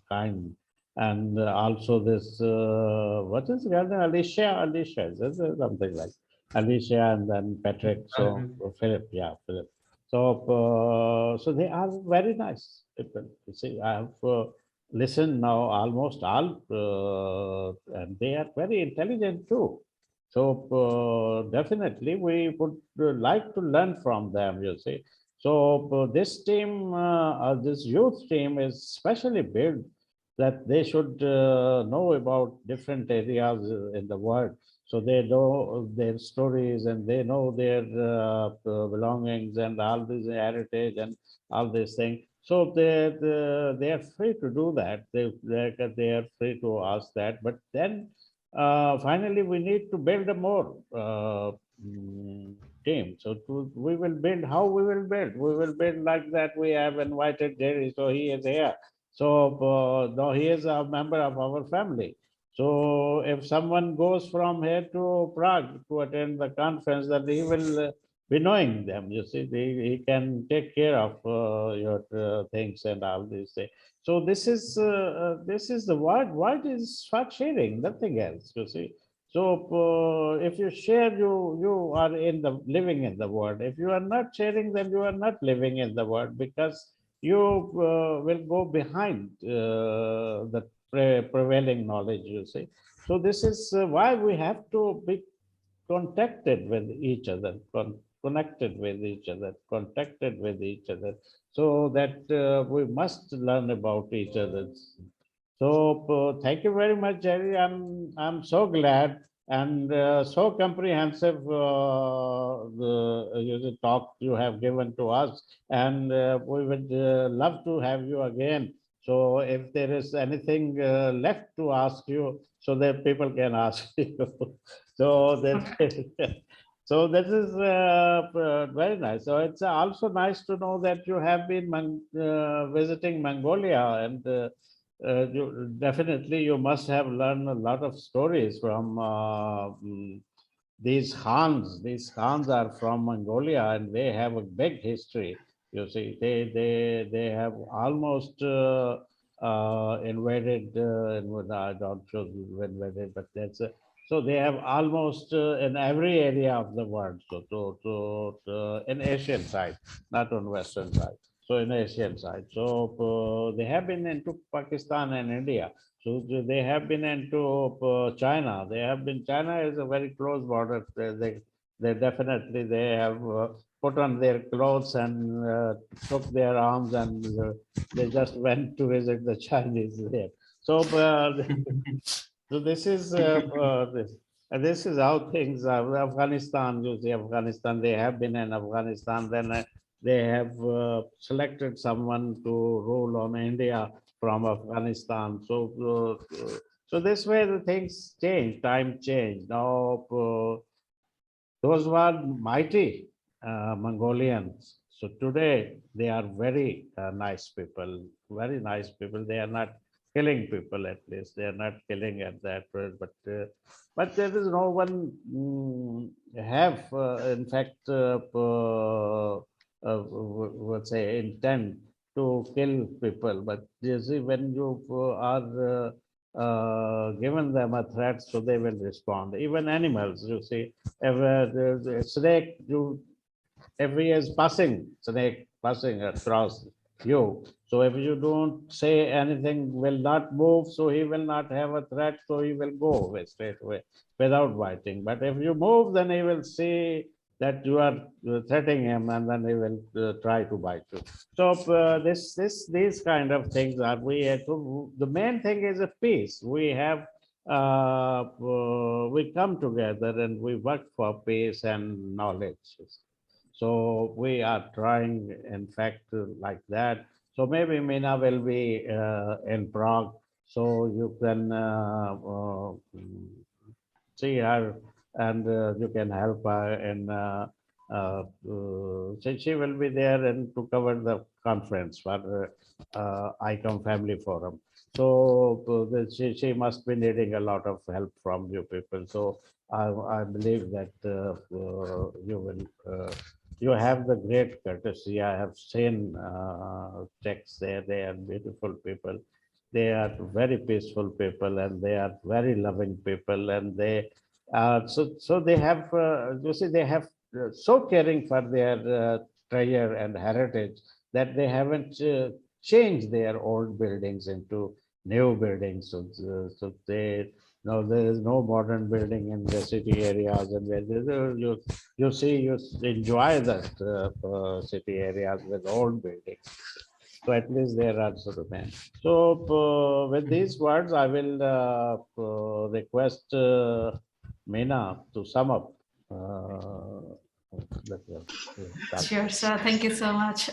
kind, and also this, what is her name? Alicia, this is something like Alicia, and then Patrick, so Philip, yeah, Philip. So they are very nice people. You see, I have listened now almost all, and they are very intelligent too. So definitely we would like to learn from them, you see. So this team, this youth team is specially built that they should know about different areas in the world. So they know their stories and they know their belongings and all this heritage and all these things. So they are free to do that. They are free to ask that. But then finally, we need to build a more team. So we will build, how we will build? We will build like that. We have invited Jerry, so he is here. So now he is a member of our family. So if someone goes from here to Prague to attend the conference, then he will be knowing them. You see, he can take care of your things and all these things. So this is the word. Word is for sharing, nothing else. You see. So if you share, you are in the living in the world. If you are not sharing, then you are not living in the world, because you will go behind the prevailing knowledge. You see. So this is why we have to be contacted with each other, connected with each other, contacted with each other, so that we must learn about each other. So thank you very much, Jerry. I'm so glad and so comprehensive the talk you have given to us, and we would love to have you again. So if there is anything left to ask you, so that people can ask you. So that so this is very nice. So it's also nice to know that you have been visiting Mongolia, and definitely you must have learned a lot of stories from these Khans. These Khans are from Mongolia, and they have a big history. You see, they have almost invaded. I don't know invaded, but that's so they have almost in every area of the world. So in Asian side, not on Western side. So in Asian side. So they have been into Pakistan and India. So they have been into China. They have been. China is a very close border. They definitely they have put on their clothes and took their arms, and they just went to visit the Chinese there. So so this is this is how things are. Afghanistan, you see, Afghanistan. They have been in Afghanistan. Then they have selected someone to rule on India from Afghanistan. So this way the things change, time change. Now those were mighty Mongolians. So today they are very nice people, very nice people. They are not killing people, at least they are not killing at that rate, but there is no one have in fact let's say intent to kill people. But you see, when you are given them a threat, so they will respond. Even animals, you see, if there's a snake, if he is passing, snake passing across you, so if you don't say anything, will not move, so he will not have a threat, so he will go away straight away without biting. But if you move, then he will see that you are threatening him, and then he will try to bite you. So these kind of things are the main thing is a peace. We have we come together and we work for peace and knowledge. So we are trying, in fact, like that. So maybe Meena will be in Prague, so you can see her, and you can help her. And she will be there and to cover the conference for ICOM Family Forum. So she must be needing a lot of help from you people. So I believe that you will. You have the great courtesy. I have seen Czechs there. They are beautiful people. They are very peaceful people, and they are very loving people, and they so they have you see they have so caring for their treasure and heritage that they haven't changed their old buildings into new buildings. So they no, there is no modern building in the city areas, and where you see you enjoy that city areas with old buildings. So at least there are sort of men. So with these words, I will request Meena to sum up. Sure. So thank you so much,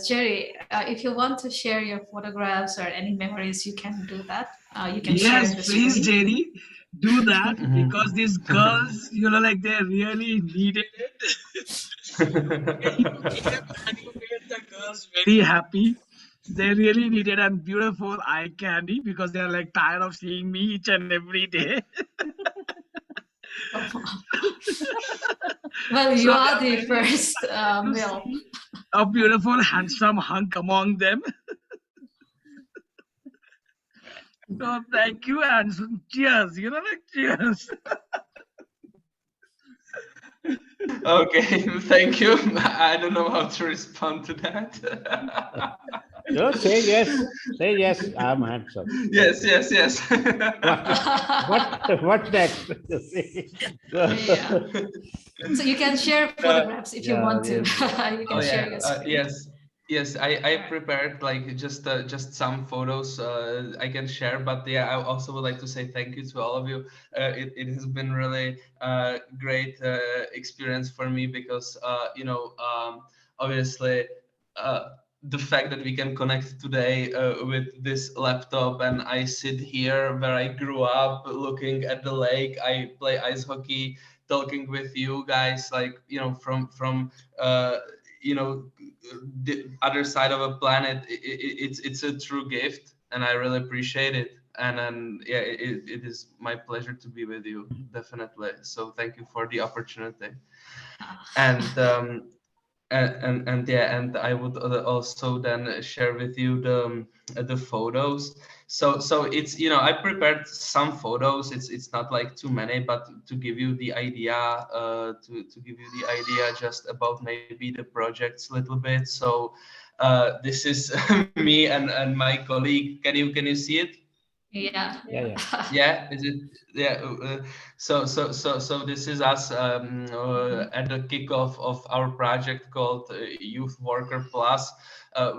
Jerry. If you want to share your photographs or any memories, you can do that. You can share Yes, the please, screen. Jerry, do that because these girls, like they really needed it. You made them and you made the girls very happy. They really needed a beautiful eye candy because they are like tired of seeing me each and every day. Well, you So are they the are very first excited to male. see a beautiful, handsome hunk among them. So thank you and cheers. Like cheers. Okay, thank you. I don't know how to respond to that. No, say yes. Say yes. I'm handsome. Yes, yes, yes. What next? Yeah. So you can share photographs if you Yeah, want to. yes. You Oh can share yeah, your screen. yes, yes. I prepared like just some photos I can share, but yeah, I also would like to say thank you to all of you. It has been really great experience for me because obviously the fact that we can connect today with this laptop, and I sit here where I grew up looking at the lake. I play ice hockey, talking with you guys, like from the other side of a planet. It's a true gift, and I really appreciate it. And then yeah, it is my pleasure to be with you, definitely. So thank you for the opportunity. And and I would also then share with you the photos. So it's I prepared some photos. It's not like too many, but to give you the idea, to give you the idea just about maybe the projects a little bit. So this is me and my colleague. Can you see it? Yeah. Yeah. Yeah, is it? Yeah. So this is us at the kickoff of our project called Youth Worker Plus,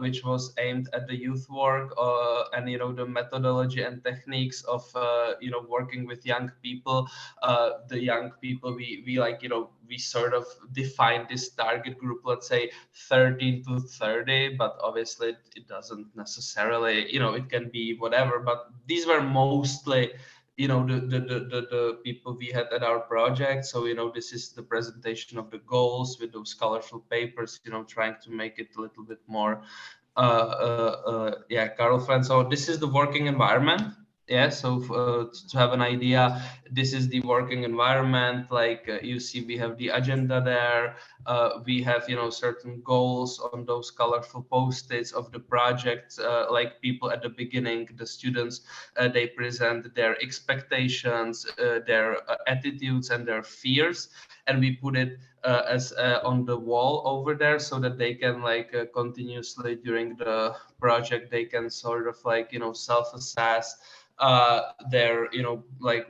which was aimed at the youth work and the methodology and techniques of working with young people. The young people we like we sort of define this target group, let's say 13 to 30, but obviously it doesn't necessarily, it can be whatever, but these were mostly the people we had at our project. So this is the presentation of the goals with those colorful papers, trying to make it a little bit more colorful. So this is the working environment. Yeah, so to have an idea, this is the working environment. Like you see, we have the agenda there. We have certain goals on those colorful post-its of the project. Like people at the beginning, the students, they present their expectations, their attitudes, and their fears, and we put it as on the wall over there, so that they can continuously during the project they can sort of self-assess their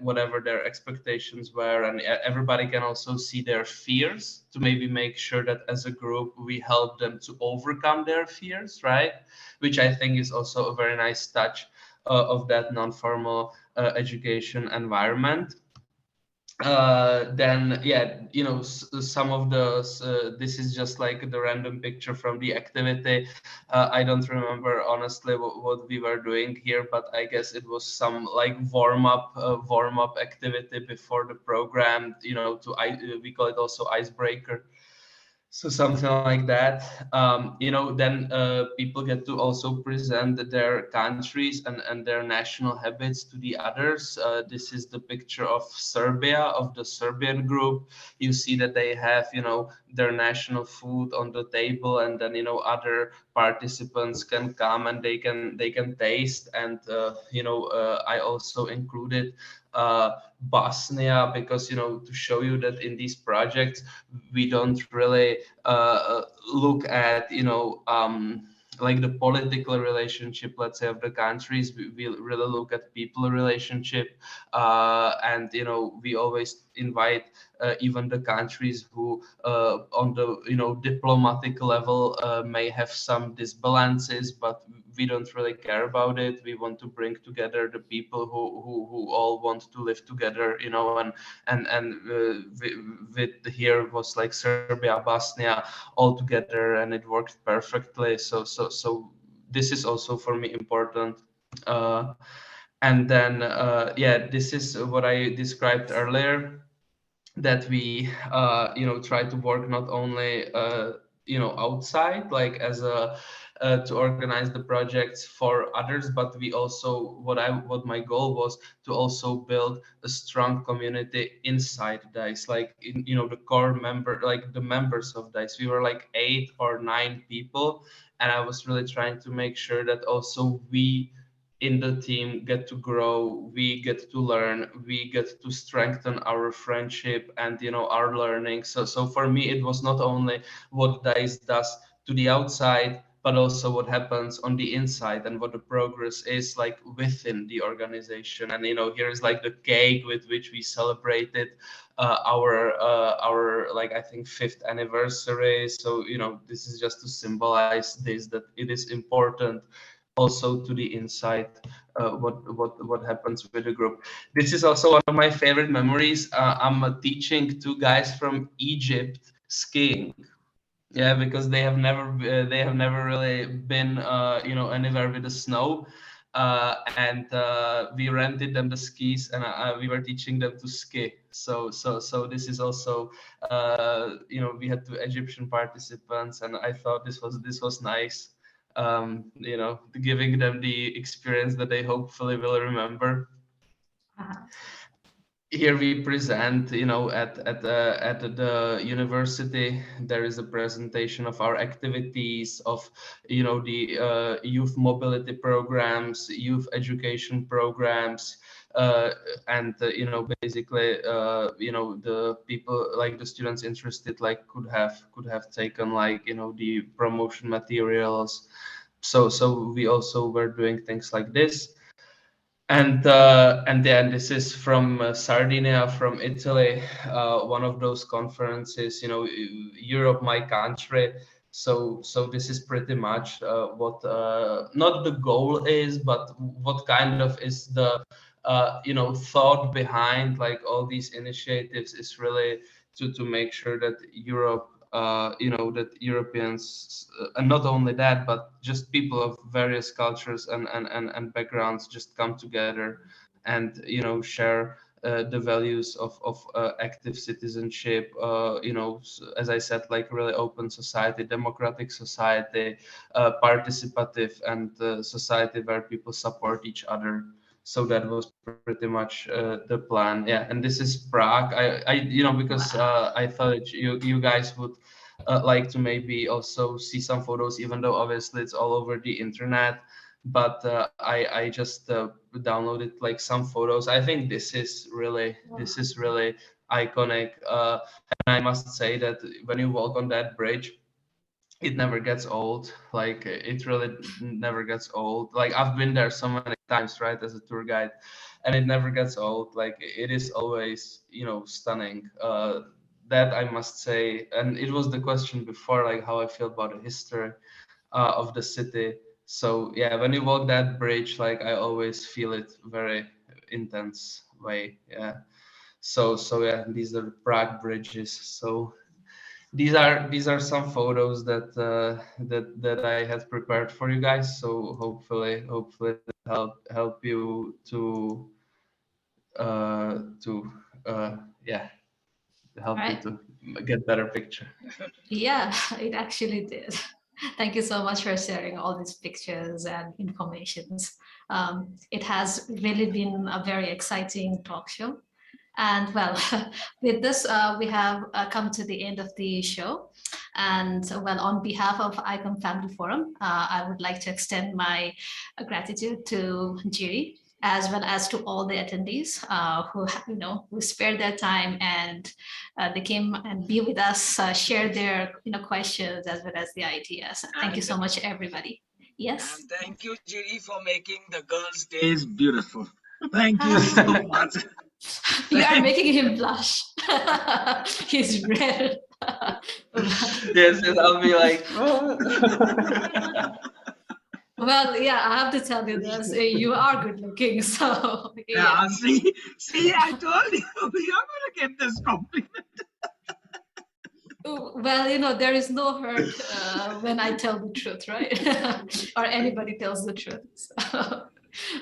whatever their expectations were, and everybody can also see their fears to maybe make sure that as a group we help them to overcome their fears, right? Which I think is also a very nice touch of that non-formal education environment. Then yeah, some of those this is just like the random picture from the activity. I don't remember honestly what we were doing here, but I guess it was some like warm up activity before the program, we call it also icebreaker. So something like that, you know, then people get to also present their countries and their national habits to the others. This is the picture of Serbia, of the Serbian group. You see that they have, you know, their national food on the table, and then, you know, other participants can come and they can taste. And you know, I also included Bosnia, because, you know, to show you that in these projects we don't really look at, you know, like the political relationship, let's say, of the countries. We really look at people relationship, and, you know, we always invite even the countries who on the, you know, diplomatic level may have some disbalances, but we don't really care about it. We want to bring together the people who all want to live together, you know. With here was like Serbia, Bosnia all together, and it worked perfectly. So this is also for me important. And then yeah, this is what I described earlier, that we you know, try to work not only you know, outside, like as a to organize the projects for others, but we also, what my goal was, to also build a strong community inside DICE, like in, you know, the core member, like the members of DICE. We were like 8 or 9 people, and I was really trying to make sure that also we in the team get to grow, we get to learn, we get to strengthen our friendship and, you know, our learning. So for me, it was not only what DICE does to the outside, but also what happens on the inside and what the progress is like within the organization. And, you know, here's like the cake with which we celebrated our like, I think 5th anniversary. So, you know, this is just to symbolize this, that it is important also to the inside, what happens with the group. This is also one of my favorite memories. I'm teaching 2 guys from Egypt skiing. Yeah, because they have never really been you know, anywhere with the snow, and we rented them the skis, and we were teaching them to ski. So this is also you know, we had 2 Egyptian participants, and I thought this was nice. You know, giving them the experience that they hopefully will remember. Here we present, you know, at the university, there is a presentation of our activities, of, you know, the youth mobility programs, youth education programs, and you know, basically you know, the people, like the students interested, like could have taken, like, you know, the promotion materials. So we also were doing things like this. And then this is from Sardinia, from Italy, one of those conferences, you know, Europe, my country. So this is pretty much what not the goal is, but what kind of is the you know, thought behind like all these initiatives, is really to make sure that Europe, you know, that Europeans, and not only that, but just people of various cultures and backgrounds just come together and, you know, share the values of active citizenship, you know, as I said, like really open society, democratic society, participative, and society where people support each other. So that was pretty much the plan. Yeah, and this is Prague. I you know, because I thought you guys would like to maybe also see some photos, even though obviously it's all over the internet. But I just downloaded like some photos. I think this is really iconic. And I must say that when you walk on that bridge, it never gets old. Like it really never gets old. Like I've been there so many times, right, as a tour guide, and it never gets old. Like it is always, you know, stunning. That I must say. And it was the question before, like how I feel about the history of the city. So yeah, when you walk that bridge, like I always feel it very intense way. Yeah. So yeah, these are Prague bridges. So these are some photos that that I had prepared for you guys. So hopefully help you to yeah, help Right. you to get better picture. Yeah, it actually did. Thank you so much for sharing all these pictures and informations. It has really been a very exciting talk show. And well, with this, we have come to the end of the show. And well, on behalf of ICOM Family Forum, I would like to extend my gratitude to Jiri, as well as to all the attendees who spared their time and they came and be with us, share their questions as well as the ideas. Thank you so much, everybody. Yes. And thank you, Jiri, for making the girls' days beautiful. Thank you so much. You are making him blush. He's red. Yes, I'll be like, Well, yeah, I have to tell you this. You are good looking, so Yeah, see, I told you, you're gonna get this compliment. Well, there is no hurt when I tell the truth, right? Or anybody tells the truth. So,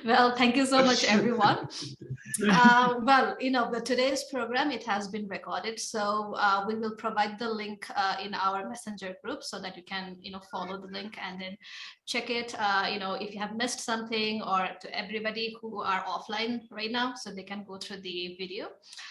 well, thank you so much, everyone. Well, today's program, it has been recorded, so we will provide the link in our messenger group so that you can, follow the link and then check it, if you have missed something, or to everybody who are offline right now, so they can go through the video.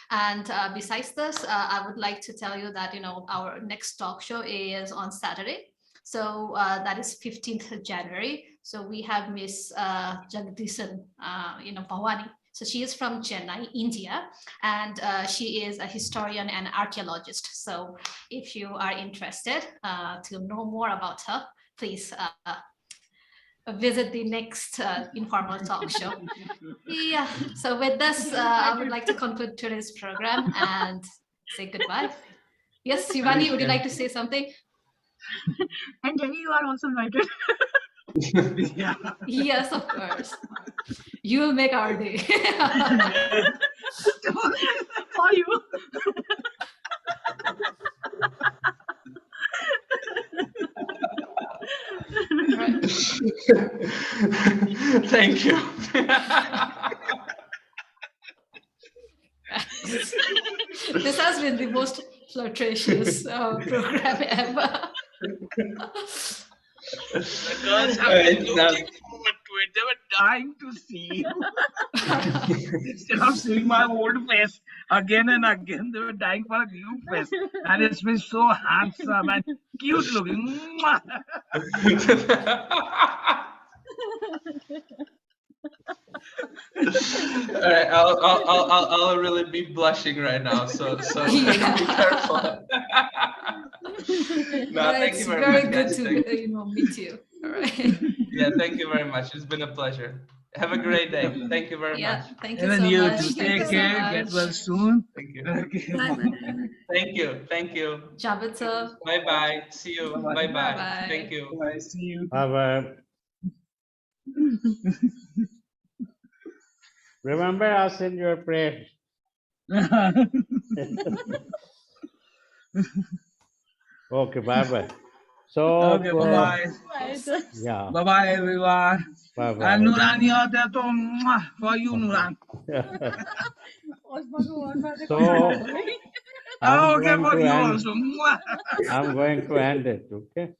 And besides this, I would like to tell you that, our next talk show is on Saturday. So that is 15th January. So we have Miss Jagdisan, Bhavani. So she is from Chennai, India, and she is a historian and archaeologist. So if you are interested to know more about her, please visit the next informal talk show. Yeah, so with this, I would like to conclude today's program and say goodbye. Yes, Shivani, would you like to say something? And Jenny, you are also invited. Yeah. Yes, of course. You will make our day. For you. thank you. This has been the most flirtatious program ever. The girls have been looking forward to it. They were dying to see you. Instead of seeing my old face again and again, they were dying for a new face. And it's been so handsome and cute looking. All right, I'll really be blushing right now, so Yeah. be careful. No, thank you very much, good guys. to meet you. All right. Yeah, thank you very much. It's been a pleasure. Have a great day. Thank you very Yeah, much. thank you Even so you much. too. Thank you Take so care. much. Get well soon. Thank you. Okay. Thank you. Thank you. Jabata. Bye bye. See you. Bye-bye. Bye bye. Bye-bye. Thank you. Bye. See you. Bye-bye. Remember us in your prayer. Okay, bye-bye. So, Okay, bye-bye. yeah, Bye-bye, everyone. bye-bye. And Nurani out there, so, for you, Nuran. So, Okay, I'm for going you to end, also. I'm going to end it, okay?